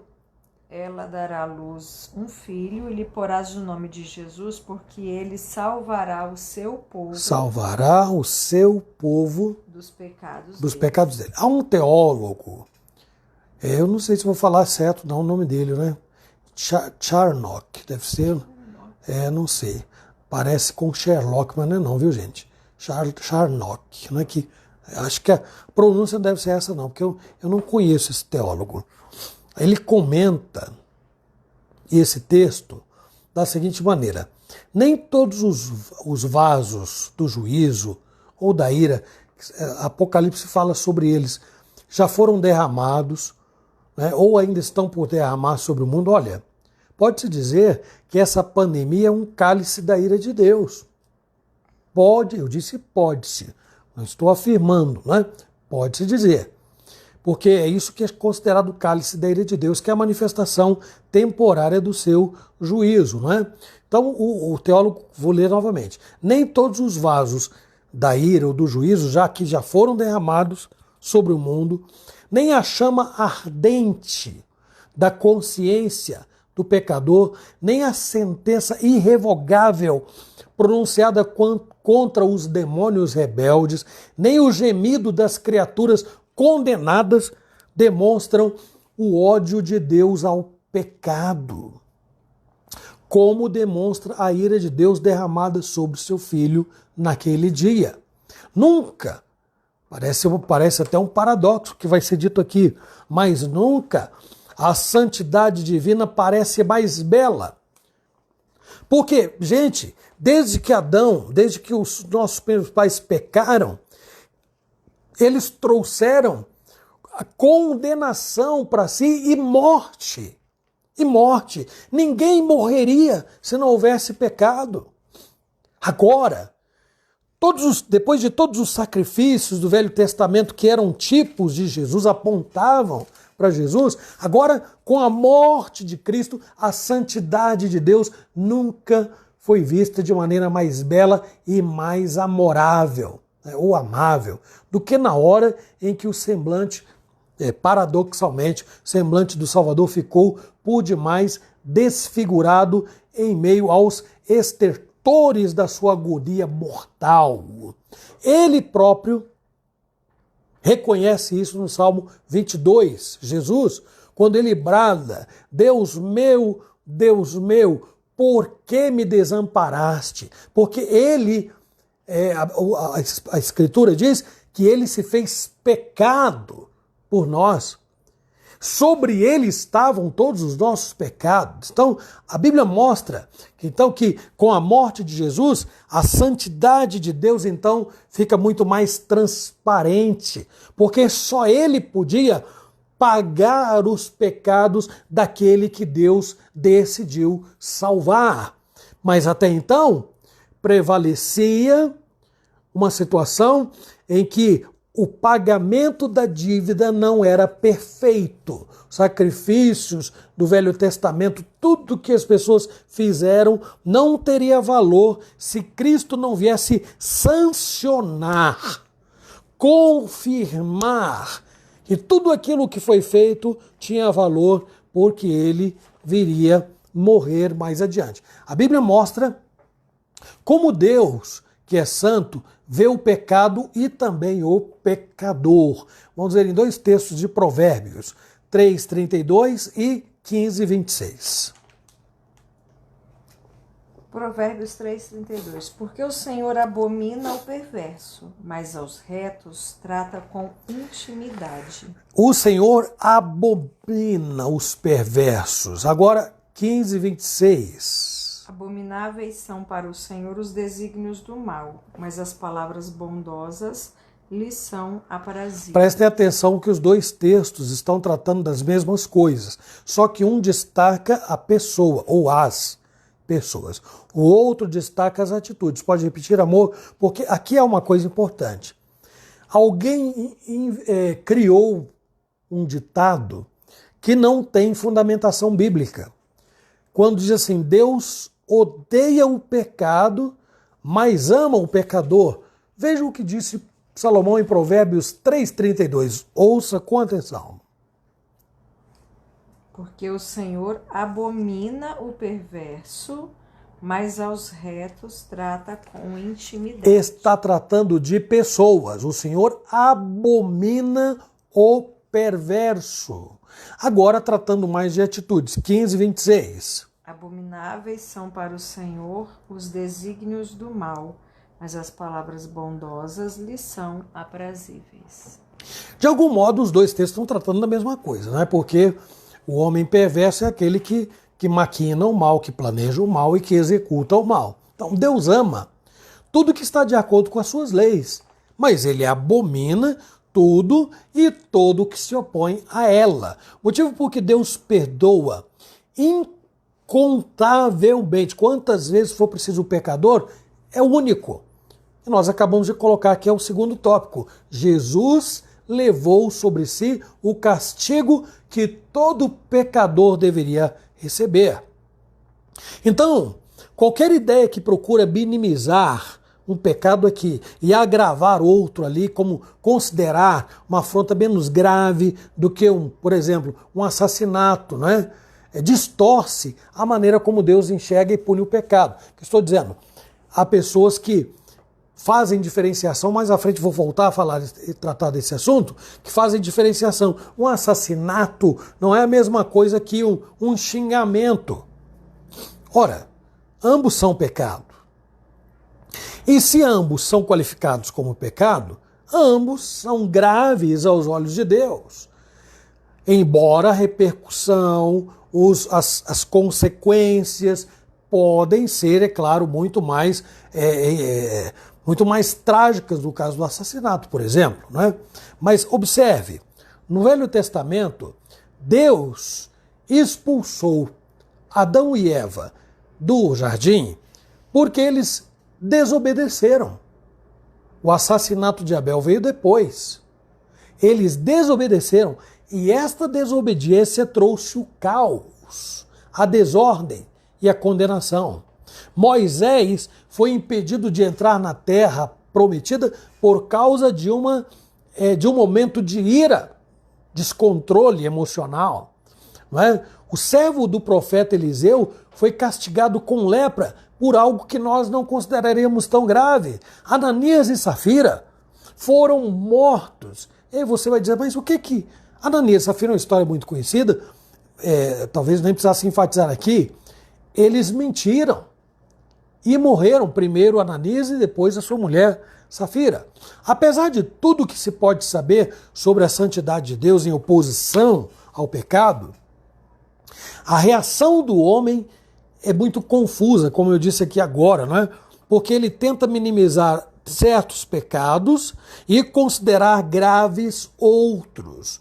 Ela dará à luz um filho e lhe porás o nome de Jesus, porque ele salvará o seu povo. Salvará o seu povo dos pecados dele. Há um teólogo, eu não sei se vou falar certo não o nome dele, né? Charnock, deve ser, não sei. Parece com Sherlock, mas não é não, viu gente? Charnock, não é que, acho que a pronúncia não deve ser essa não, porque eu não conheço esse teólogo. Ele comenta esse texto da seguinte maneira: nem todos os vasos do juízo ou da ira, Apocalipse fala sobre eles, já foram derramados, né, ou ainda estão por derramar sobre o mundo. Olha, pode-se dizer que essa pandemia é um cálice da ira de Deus. Pode, eu disse pode-se, não estou afirmando, né? Pode-se dizer. Porque é isso que é considerado o cálice da ira de Deus, que é a manifestação temporária do seu juízo, não é? Então, o teólogo, vou ler novamente, nem todos os vasos da ira ou do juízo, já que já foram derramados sobre o mundo, nem a chama ardente da consciência do pecador, nem a sentença irrevogável pronunciada contra os demônios rebeldes, nem o gemido das criaturas condenadas demonstram o ódio de Deus ao pecado, como demonstra a ira de Deus derramada sobre seu filho naquele dia. Nunca, parece até um paradoxo que vai ser dito aqui, mas nunca a santidade divina parece mais bela. Porque, gente, desde que os nossos primeiros pais pecaram, eles trouxeram a condenação para si e morte e morte. Ninguém morreria se não houvesse pecado. Agora, depois de todos os sacrifícios do Velho Testamento que eram tipos de Jesus, apontavam para Jesus, agora com a morte de Cristo, a santidade de Deus nunca foi vista de maneira mais bela e mais amorável, né, ou amável, do que na hora em que o semblante, paradoxalmente, o semblante do Salvador ficou por demais desfigurado em meio aos estertores da sua agonia mortal. Ele próprio reconhece isso no Salmo 22, Jesus, quando ele brada: Deus meu, por que me desamparaste? Porque ele, a Escritura diz que ele se fez pecado por nós. Sobre ele estavam todos os nossos pecados. Então, a Bíblia mostra que com a morte de Jesus, a santidade de Deus então fica muito mais transparente, porque só ele podia pagar os pecados daquele que Deus decidiu salvar. Mas até então, prevalecia uma situação em que o pagamento da dívida não era perfeito. Sacrifícios do Velho Testamento, tudo que as pessoas fizeram não teria valor se Cristo não viesse sancionar, confirmar que tudo aquilo que foi feito tinha valor, porque ele viria morrer mais adiante. A Bíblia mostra como Deus, que é santo, vê o pecado e também o pecador. Vamos ver em dois textos de Provérbios, 3:32 e 15:26. Provérbios 3:32. Porque o Senhor abomina o perverso, mas aos retos trata com intimidade. O Senhor abomina os perversos. Agora, 15:26. Abomináveis são para o Senhor os desígnios do mal, mas as palavras bondosas lhe são aprazíveis. Prestem atenção que os dois textos estão tratando das mesmas coisas, só que um destaca a pessoa, ou as pessoas. O outro destaca as atitudes. Pode repetir, amor? Porque aqui é uma coisa importante. Alguém criou um ditado que não tem fundamentação bíblica. Quando diz assim: Deus odeia o pecado, mas ama o pecador. Veja o que disse Salomão em Provérbios 3:32. Ouça com atenção. Porque o Senhor abomina o perverso, mas aos retos trata com intimidade. Está tratando de pessoas. O Senhor abomina o perverso. Agora tratando mais de atitudes. 15:26. Abomináveis são para o Senhor os desígnios do mal, mas as palavras bondosas lhe são aprazíveis. De algum modo, os dois textos estão tratando da mesma coisa, não é? Porque o homem perverso é aquele que maquina o mal, que planeja o mal e que executa o mal. Então, Deus ama tudo que está de acordo com as suas leis, mas ele abomina tudo e todo que se opõe a ela. Motivo por que Deus perdoa incontavelmente, quantas vezes for preciso o pecador, é o único. E nós acabamos de colocar aqui o segundo tópico. Jesus levou sobre si o castigo que todo pecador deveria receber. Então, qualquer ideia que procura minimizar um pecado aqui e agravar outro ali, como considerar uma afronta menos grave do que, por exemplo, um assassinato, não é? Distorce a maneira como Deus enxerga e pune o pecado. Que estou dizendo, há pessoas que fazem diferenciação, mais à frente vou voltar a falar e tratar desse assunto, que fazem diferenciação. Um assassinato não é a mesma coisa que um xingamento. Ora, ambos são pecado. E se ambos são qualificados como pecado, ambos são graves aos olhos de Deus. Embora a repercussão, as consequências podem ser, é claro, muito mais trágicas no caso do assassinato, por exemplo, né? Mas observe, no Velho Testamento, Deus expulsou Adão e Eva do jardim porque eles desobedeceram. O assassinato de Abel veio depois. Eles desobedeceram e esta desobediência trouxe o caos, a desordem e a condenação. Moisés foi impedido de entrar na terra prometida por causa de um momento de ira, descontrole emocional. Não é? O servo do profeta Eliseu foi castigado com lepra por algo que nós não consideraríamos tão grave. Ananias e Safira foram mortos. E aí você vai dizer, mas o que Ananias e Safira é uma história muito conhecida, talvez nem precisasse enfatizar aqui. Eles mentiram e morreram, primeiro Ananias e depois a sua mulher Safira. Apesar de tudo que se pode saber sobre a santidade de Deus em oposição ao pecado, a reação do homem é muito confusa, como eu disse aqui agora, não é? Porque ele tenta minimizar certos pecados e considerar graves outros.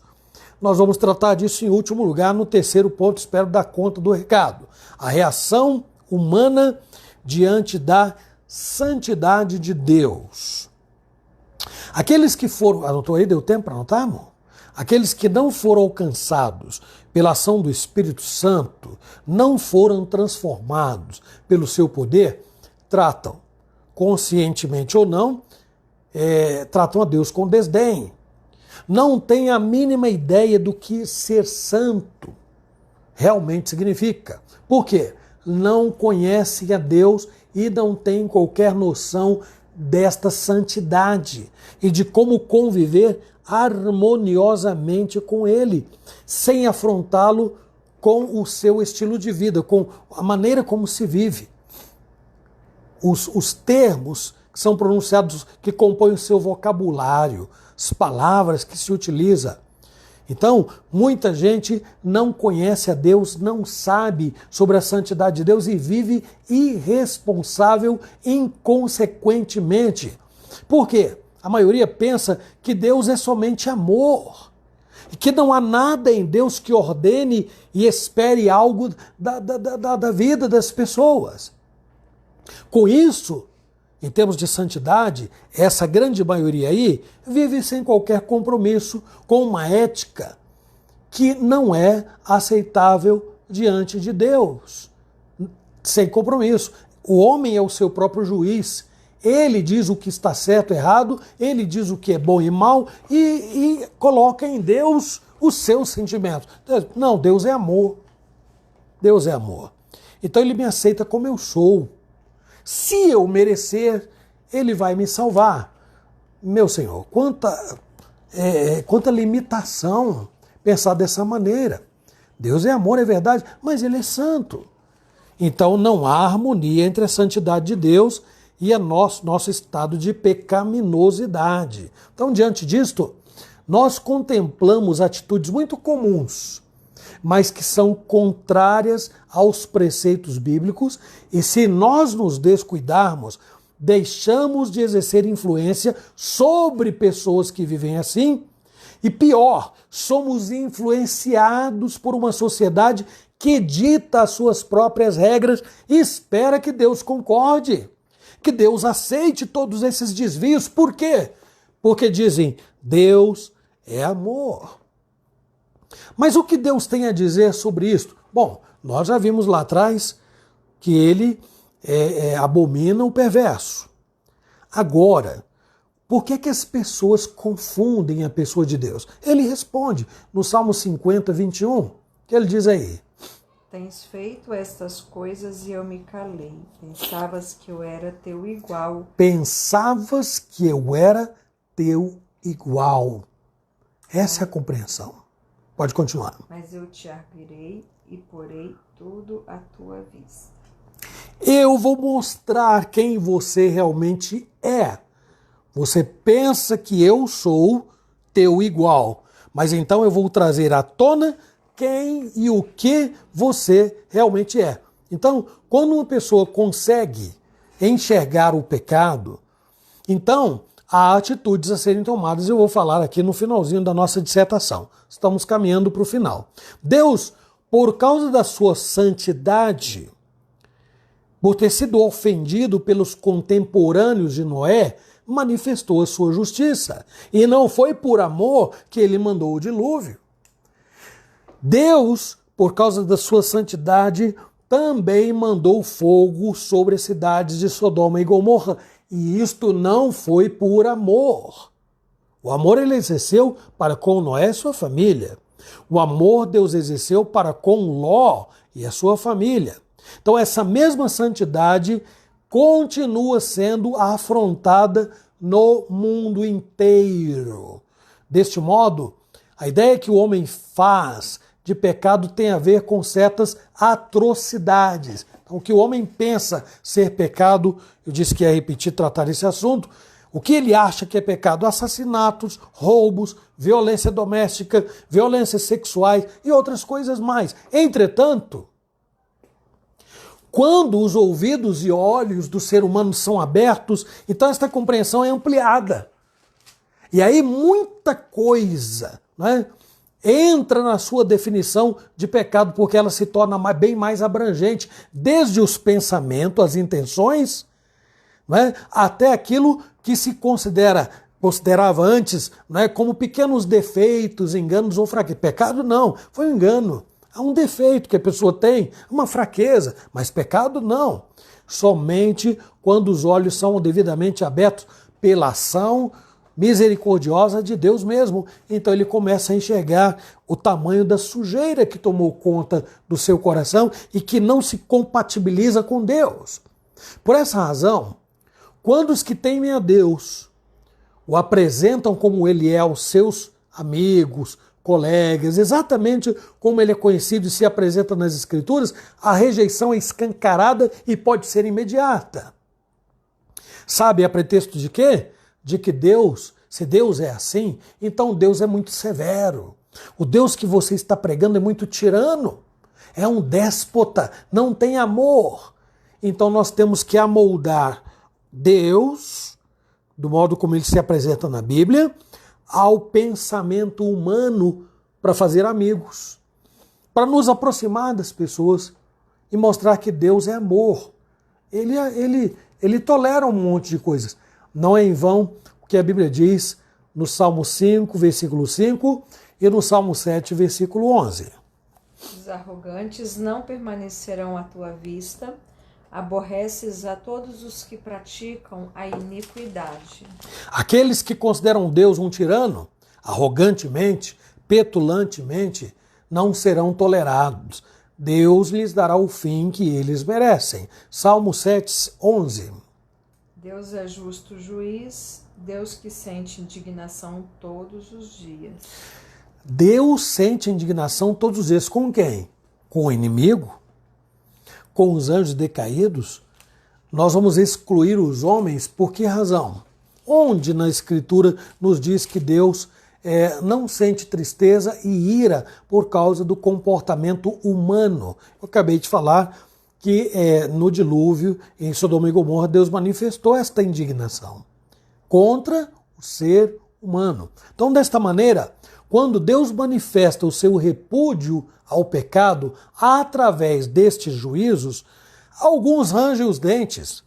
Nós vamos tratar disso em último lugar, no terceiro ponto, espero dar conta do recado. A reação humana diante da santidade de Deus. Aqueles que foram... Anotou aí? Deu tempo para anotar, amor? Aqueles que não foram alcançados pela ação do Espírito Santo, não foram transformados pelo seu poder, tratam, conscientemente ou não, tratam a Deus com desdém. Não têm a mínima ideia do que ser santo realmente significa. Por quê? Não conhecem a Deus e não têm qualquer noção desta santidade e de como conviver harmoniosamente com Ele, sem afrontá-lo com o seu estilo de vida, com a maneira como se vive. Os termos que são pronunciados, que compõem o seu vocabulário, as palavras que se utiliza. Então, muita gente não conhece a Deus, não sabe sobre a santidade de Deus e vive irresponsável inconsequentemente. Por quê? A maioria pensa que Deus é somente amor e que não há nada em Deus que ordene e espere algo da vida das pessoas. Com isso, em termos de santidade, essa grande maioria aí vive sem qualquer compromisso com uma ética que não é aceitável diante de Deus. Sem compromisso. O homem é o seu próprio juiz. Ele diz o que está certo e errado, ele diz o que é bom e mal e coloca em Deus os seus sentimentos. Não, Deus é amor. Deus é amor. Então ele me aceita como eu sou. Se eu merecer, ele vai me salvar. Meu Senhor, quanta limitação pensar dessa maneira. Deus é amor, é verdade, mas ele é santo. Então não há harmonia entre a santidade de Deus e nosso estado de pecaminosidade. Então, diante disto, nós contemplamos atitudes muito comuns, mas que são contrárias aos preceitos bíblicos, e se nós nos descuidarmos, deixamos de exercer influência sobre pessoas que vivem assim, e pior, somos influenciados por uma sociedade que dita as suas próprias regras e espera que Deus concorde, que Deus aceite todos esses desvios. Por quê? Porque dizem, Deus é amor. Mas o que Deus tem a dizer sobre isso? Bom, nós já vimos lá atrás que ele abomina o perverso. Agora, por que as pessoas confundem a pessoa de Deus? Ele responde no Salmo 50, 21, que ele diz aí, Tens feito estas coisas e eu me calei. Pensavas que eu era teu igual. Pensavas que eu era teu igual. Essa é a compreensão. Pode continuar. Mas eu te arguirei e porei tudo à tua vista. Eu vou mostrar quem você realmente é. Você pensa que eu sou teu igual, mas então eu vou trazer à tona quem e o que você realmente é. Então, quando uma pessoa consegue enxergar o pecado, então há atitudes a serem tomadas. Eu vou falar aqui no finalzinho da nossa dissertação. Estamos caminhando para o final. Deus por causa da sua santidade, por ter sido ofendido pelos contemporâneos de Noé, manifestou a sua justiça. E não foi por amor que ele mandou o dilúvio. Deus, por causa da sua santidade, também mandou fogo sobre as cidades de Sodoma e Gomorra. E isto não foi por amor. O amor ele exerceu para com Noé e sua família. O amor Deus exerceu para com Ló e a sua família. Então essa mesma santidade continua sendo afrontada no mundo inteiro. Deste modo, a ideia que o homem faz de pecado tem a ver com certas atrocidades. Então, o que o homem pensa ser pecado, eu disse que ia repetir, tratar esse assunto, o que ele acha que é pecado? Assassinatos, roubos, violência doméstica, violências sexuais e outras coisas mais. Entretanto, quando os ouvidos e olhos do ser humano são abertos, então esta compreensão é ampliada. E aí muita coisa, né, entra na sua definição de pecado, porque ela se torna bem mais abrangente, desde os pensamentos, as intenções, né, até aquilo que se considerava antes, né, como pequenos defeitos, enganos ou fraquezas. Pecado não, foi um engano. É um defeito que a pessoa tem, uma fraqueza, mas pecado não. Somente quando os olhos são devidamente abertos pela ação misericordiosa de Deus mesmo. Então ele começa a enxergar o tamanho da sujeira que tomou conta do seu coração e que não se compatibiliza com Deus. Por essa razão, quando os que temem a Deus o apresentam como ele é aos seus amigos, colegas, exatamente como ele é conhecido e se apresenta nas Escrituras, a rejeição é escancarada e pode ser imediata. Sabe, a pretexto de quê? De que Deus, se Deus é assim, então Deus é muito severo. O Deus que você está pregando é muito tirano, é um déspota, não tem amor. Então nós temos que amoldar Deus, do modo como ele se apresenta na Bíblia, ao pensamento humano para fazer amigos, para nos aproximar das pessoas e mostrar que Deus é amor. Ele tolera um monte de coisas. Não é em vão o que a Bíblia diz no Salmo 5, versículo 5 e no Salmo 7, versículo 11. Os arrogantes não permanecerão à tua vista, aborreces a todos os que praticam a iniquidade. Aqueles que consideram Deus um tirano, arrogantemente, petulantemente, não serão tolerados. Deus lhes dará o fim que eles merecem. Salmo 7, 11. Deus é justo juiz, Deus que sente indignação todos os dias. Deus sente indignação todos os dias. Com quem? Com o inimigo? Com os anjos decaídos? Nós vamos excluir os homens por que razão? Onde na Escritura nos diz que Deus não sente tristeza e ira por causa do comportamento humano? Eu acabei de falar que no dilúvio, em Sodoma e Gomorra, Deus manifestou esta indignação contra o ser humano. Então, desta maneira, quando Deus manifesta o seu repúdio ao pecado através destes juízos, alguns rangem os dentes,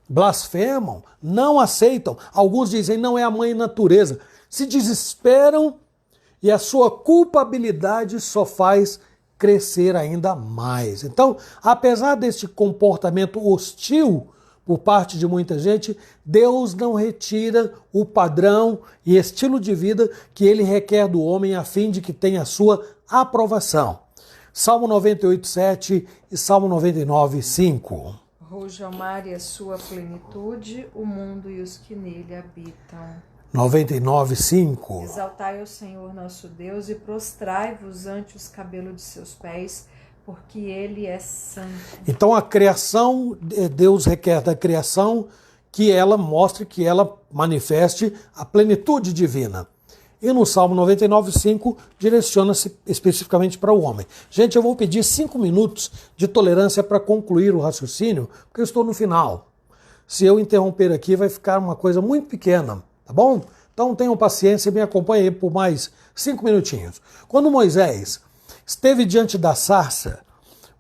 blasfemam, não aceitam. Alguns dizem não é a mãe natureza, se desesperam e a sua culpabilidade só faz crescer ainda mais. Então, apesar deste comportamento hostil por parte de muita gente, Deus não retira o padrão e estilo de vida que ele requer do homem a fim de que tenha a sua aprovação. Salmo 98, 7 e Salmo 99, 5. Ruja o mar e a sua plenitude, o mundo e os que nele habitam. 99, 5. Exaltai ao Senhor nosso Deus e prostrai-vos ante os cabelos de seus pés, porque ele é santo. Então a criação, Deus requer da criação que ela mostre, que ela manifeste a plenitude divina. E no Salmo 99, 5, direciona-se especificamente para o homem. Gente, eu vou pedir 5 minutos de tolerância para concluir o raciocínio, porque eu estou no final. Se eu interromper aqui, vai ficar uma coisa muito pequena, tá bom? Então tenham paciência e me acompanhem aí por mais 5 minutinhos. Quando Moisés esteve diante da sarça,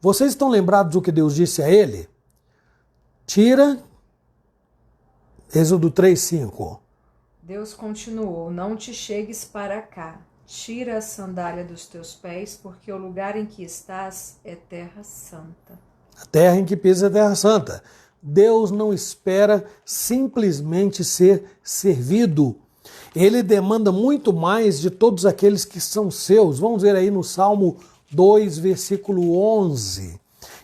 vocês estão lembrados do que Deus disse a ele? Tira, Êxodo 3:5. Deus continuou: não te chegues para cá, tira a sandália dos teus pés, porque o lugar em que estás é terra santa. A terra em que pisa é terra santa. Deus não espera simplesmente ser servido. Ele demanda muito mais de todos aqueles que são seus. Vamos ver aí no Salmo 2, versículo 11.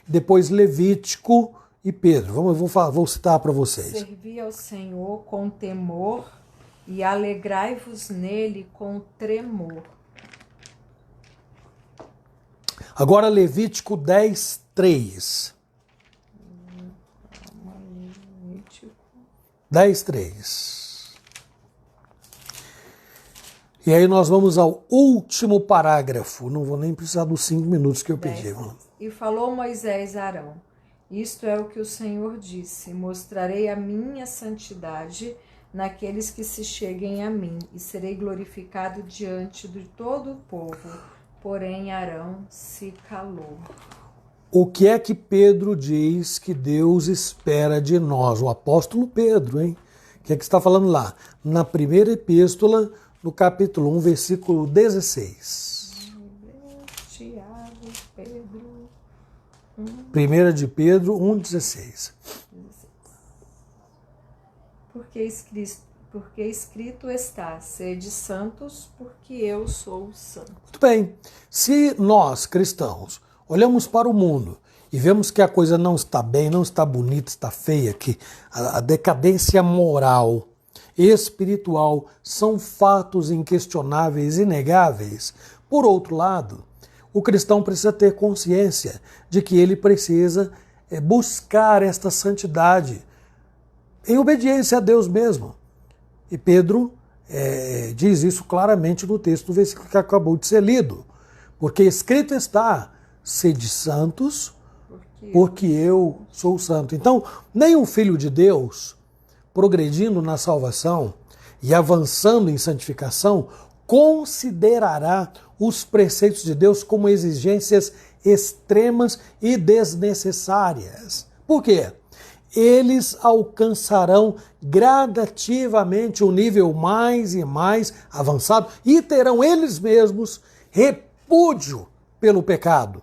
Depois Levítico e Pedro. Vou citar para vocês. Servi ao Senhor com temor e alegrai-vos nele com tremor. Agora Levítico 10, 3. 10, 3. E aí nós vamos ao último parágrafo. Não vou nem precisar dos 5 minutos que eu pedi. E falou Moisés a Arão: isto é o que o Senhor disse: mostrarei a minha santidade naqueles que se cheguem a mim, e serei glorificado diante de todo o povo. Porém Arão se calou. O que é que Pedro diz que Deus espera de nós? O apóstolo Pedro, hein? O que é que está falando lá? Na primeira epístola, no capítulo 1, versículo 16. Tiago, Pedro. 1 de Pedro 1,16. Porque escrito está: sede santos, porque eu sou santo. Muito bem. Se nós, cristãos, olhamos para o mundo e vemos que a coisa não está bem, não está bonita, está feia, que a decadência moral e espiritual são fatos inquestionáveis e inegáveis, por outro lado, o cristão precisa ter consciência de que ele precisa buscar esta santidade em obediência a Deus mesmo. E Pedro diz isso claramente no texto do versículo que acabou de ser lido. Porque escrito está: sede santos, porque eu sou santo. Então, nem um filho de Deus, progredindo na salvação e avançando em santificação, considerará os preceitos de Deus como exigências extremas e desnecessárias. Por quê? Eles alcançarão gradativamente um nível mais e mais avançado e terão eles mesmos repúdio pelo pecado,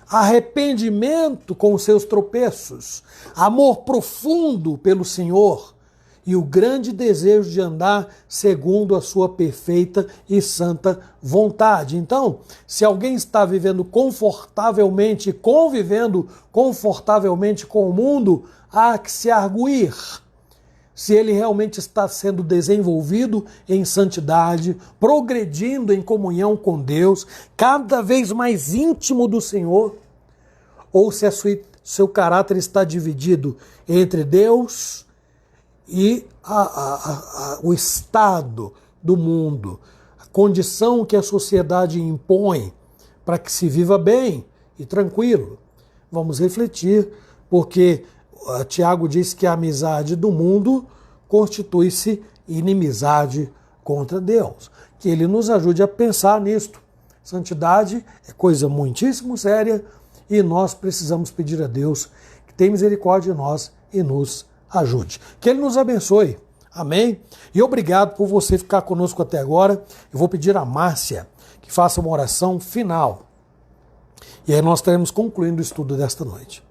arrependimento com os seus tropeços, amor profundo pelo Senhor e o grande desejo de andar segundo a sua perfeita e santa vontade. Então, se alguém está vivendo confortavelmente, convivendo confortavelmente com o mundo, há que se arguir se ele realmente está sendo desenvolvido em santidade, progredindo em comunhão com Deus, cada vez mais íntimo do Senhor, ou se seu caráter está dividido entre Deus e o estado do mundo, a condição que a sociedade impõe para que se viva bem e tranquilo. Vamos refletir, porque Tiago diz que a amizade do mundo constitui-se inimizade contra Deus. Que ele nos ajude a pensar nisto. Santidade é coisa muitíssimo séria e nós precisamos pedir a Deus que tenha misericórdia de nós e nos ajude. Que ele nos abençoe. Amém? E obrigado por você ficar conosco até agora. Eu vou pedir a Márcia que faça uma oração final. E aí nós estaremos concluindo o estudo desta noite.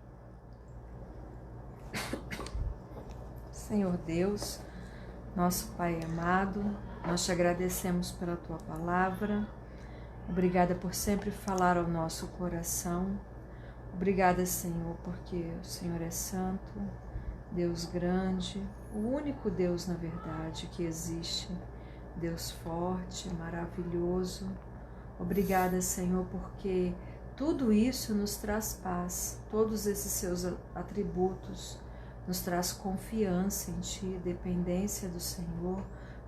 Senhor Deus, nosso Pai amado, nós te agradecemos pela Tua palavra. Obrigada por sempre falar ao nosso coração. Obrigada, Senhor, porque o Senhor é santo, Deus grande, o único Deus, na verdade, que existe. Deus forte, maravilhoso. Obrigada, Senhor, porque tudo isso nos traz paz, todos esses seus atributos nos traz confiança em Ti, dependência do Senhor,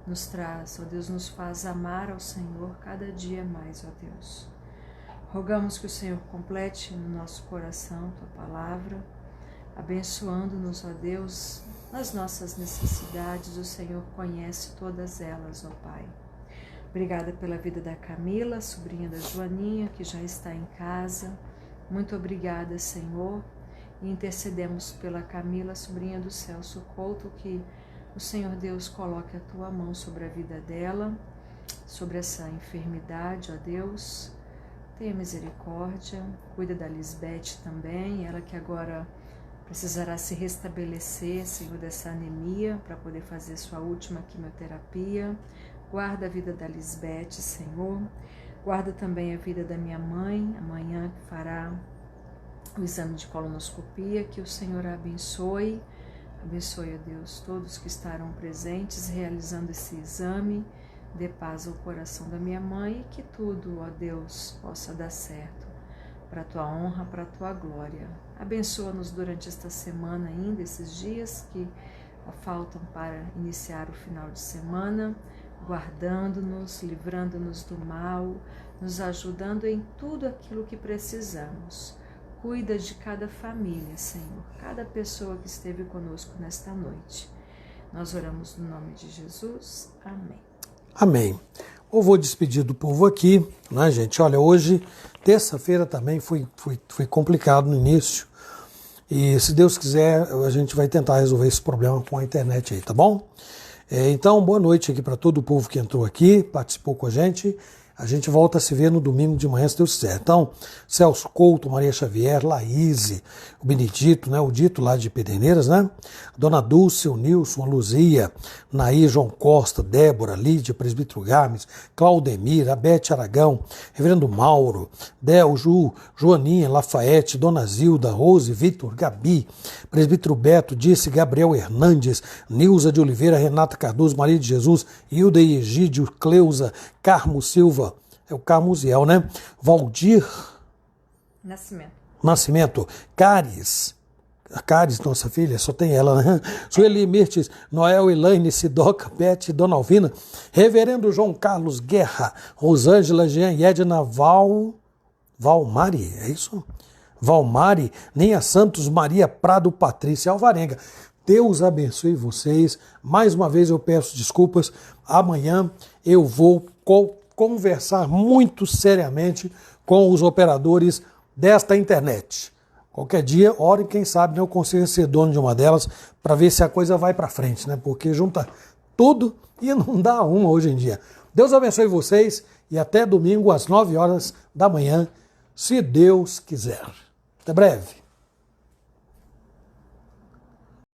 nos traz, ó Deus, nos faz amar ao Senhor cada dia mais, ó Deus. Rogamos que o Senhor complete no nosso coração Tua palavra, abençoando-nos, ó Deus, nas nossas necessidades. O Senhor conhece todas elas, ó Pai. Obrigada pela vida da Camila, sobrinha da Joaninha, que já está em casa. Muito obrigada, Senhor. E intercedemos pela Camila, sobrinha do Celso Couto, que o Senhor Deus coloque a tua mão sobre a vida dela, sobre essa enfermidade, ó Deus. Tenha misericórdia. Cuida da Lisbeth também, ela que agora precisará se restabelecer, Senhor, dessa anemia, para poder fazer sua última quimioterapia. Guarda a vida da Lisbeth, Senhor. Guarda também a vida da minha mãe, amanhã que fará o exame de colonoscopia. Que o Senhor a abençoe. Abençoe, ó Deus, todos que estarão presentes realizando esse exame. Dê paz ao coração da minha mãe e que tudo, ó Deus, possa dar certo. Para a tua honra, para a tua glória. Abençoa-nos durante esta semana ainda, esses dias que faltam para iniciar o final de semana, guardando-nos, livrando-nos do mal, nos ajudando em tudo aquilo que precisamos. Cuida de cada família, Senhor, cada pessoa que esteve conosco nesta noite. Nós oramos no nome de Jesus. Amém. Amém. Eu vou despedir do povo aqui, né, gente? Olha, hoje, terça-feira também foi complicado no início. E se Deus quiser, a gente vai tentar resolver esse problema com a internet aí, tá bom? Então, boa noite aqui para todo o povo que entrou aqui, participou com a gente. A gente volta a se ver no domingo de manhã, se Deus quiser. Então, Celso Couto, Maria Xavier, Laíse, o Benedito, né, o Dito lá de Pederneiras, né? Dona Dulce, o Nilson, a Luzia, Naí, João Costa, Débora, Lídia, Presbítero Games, Claudemir, a Bete Aragão, Reverendo Mauro, Del, Ju, Joaninha, Lafayette, Dona Zilda, Rose, Vitor, Gabi, Presbítero Beto, Disse, Gabriel Hernandes, Nilza de Oliveira, Renata Cardoso, Maria de Jesus, Hilda e Egídio, Cleusa, Carmo Silva, é o Carmuziel, né? Valdir Nascimento, Caris, nossa filha, só tem ela, né? Sueli Mirtes, Noel, Elaine, Sidoca, Bete, Dona Alvina, Reverendo João Carlos Guerra, Rosângela, Jean e Edna Valmari, é isso? Valmari, Ninha Santos, Maria Prado, Patrícia Alvarenga. Deus abençoe vocês. Mais uma vez eu peço desculpas. Amanhã eu vou conversar muito seriamente com os operadores desta internet. Qualquer dia, ore, quem sabe, né, eu consigo ser dono de uma delas para ver se a coisa vai para frente, né? Porque junta tudo e não dá uma hoje em dia. Deus abençoe vocês e até domingo às 9 horas da manhã, se Deus quiser. Até breve.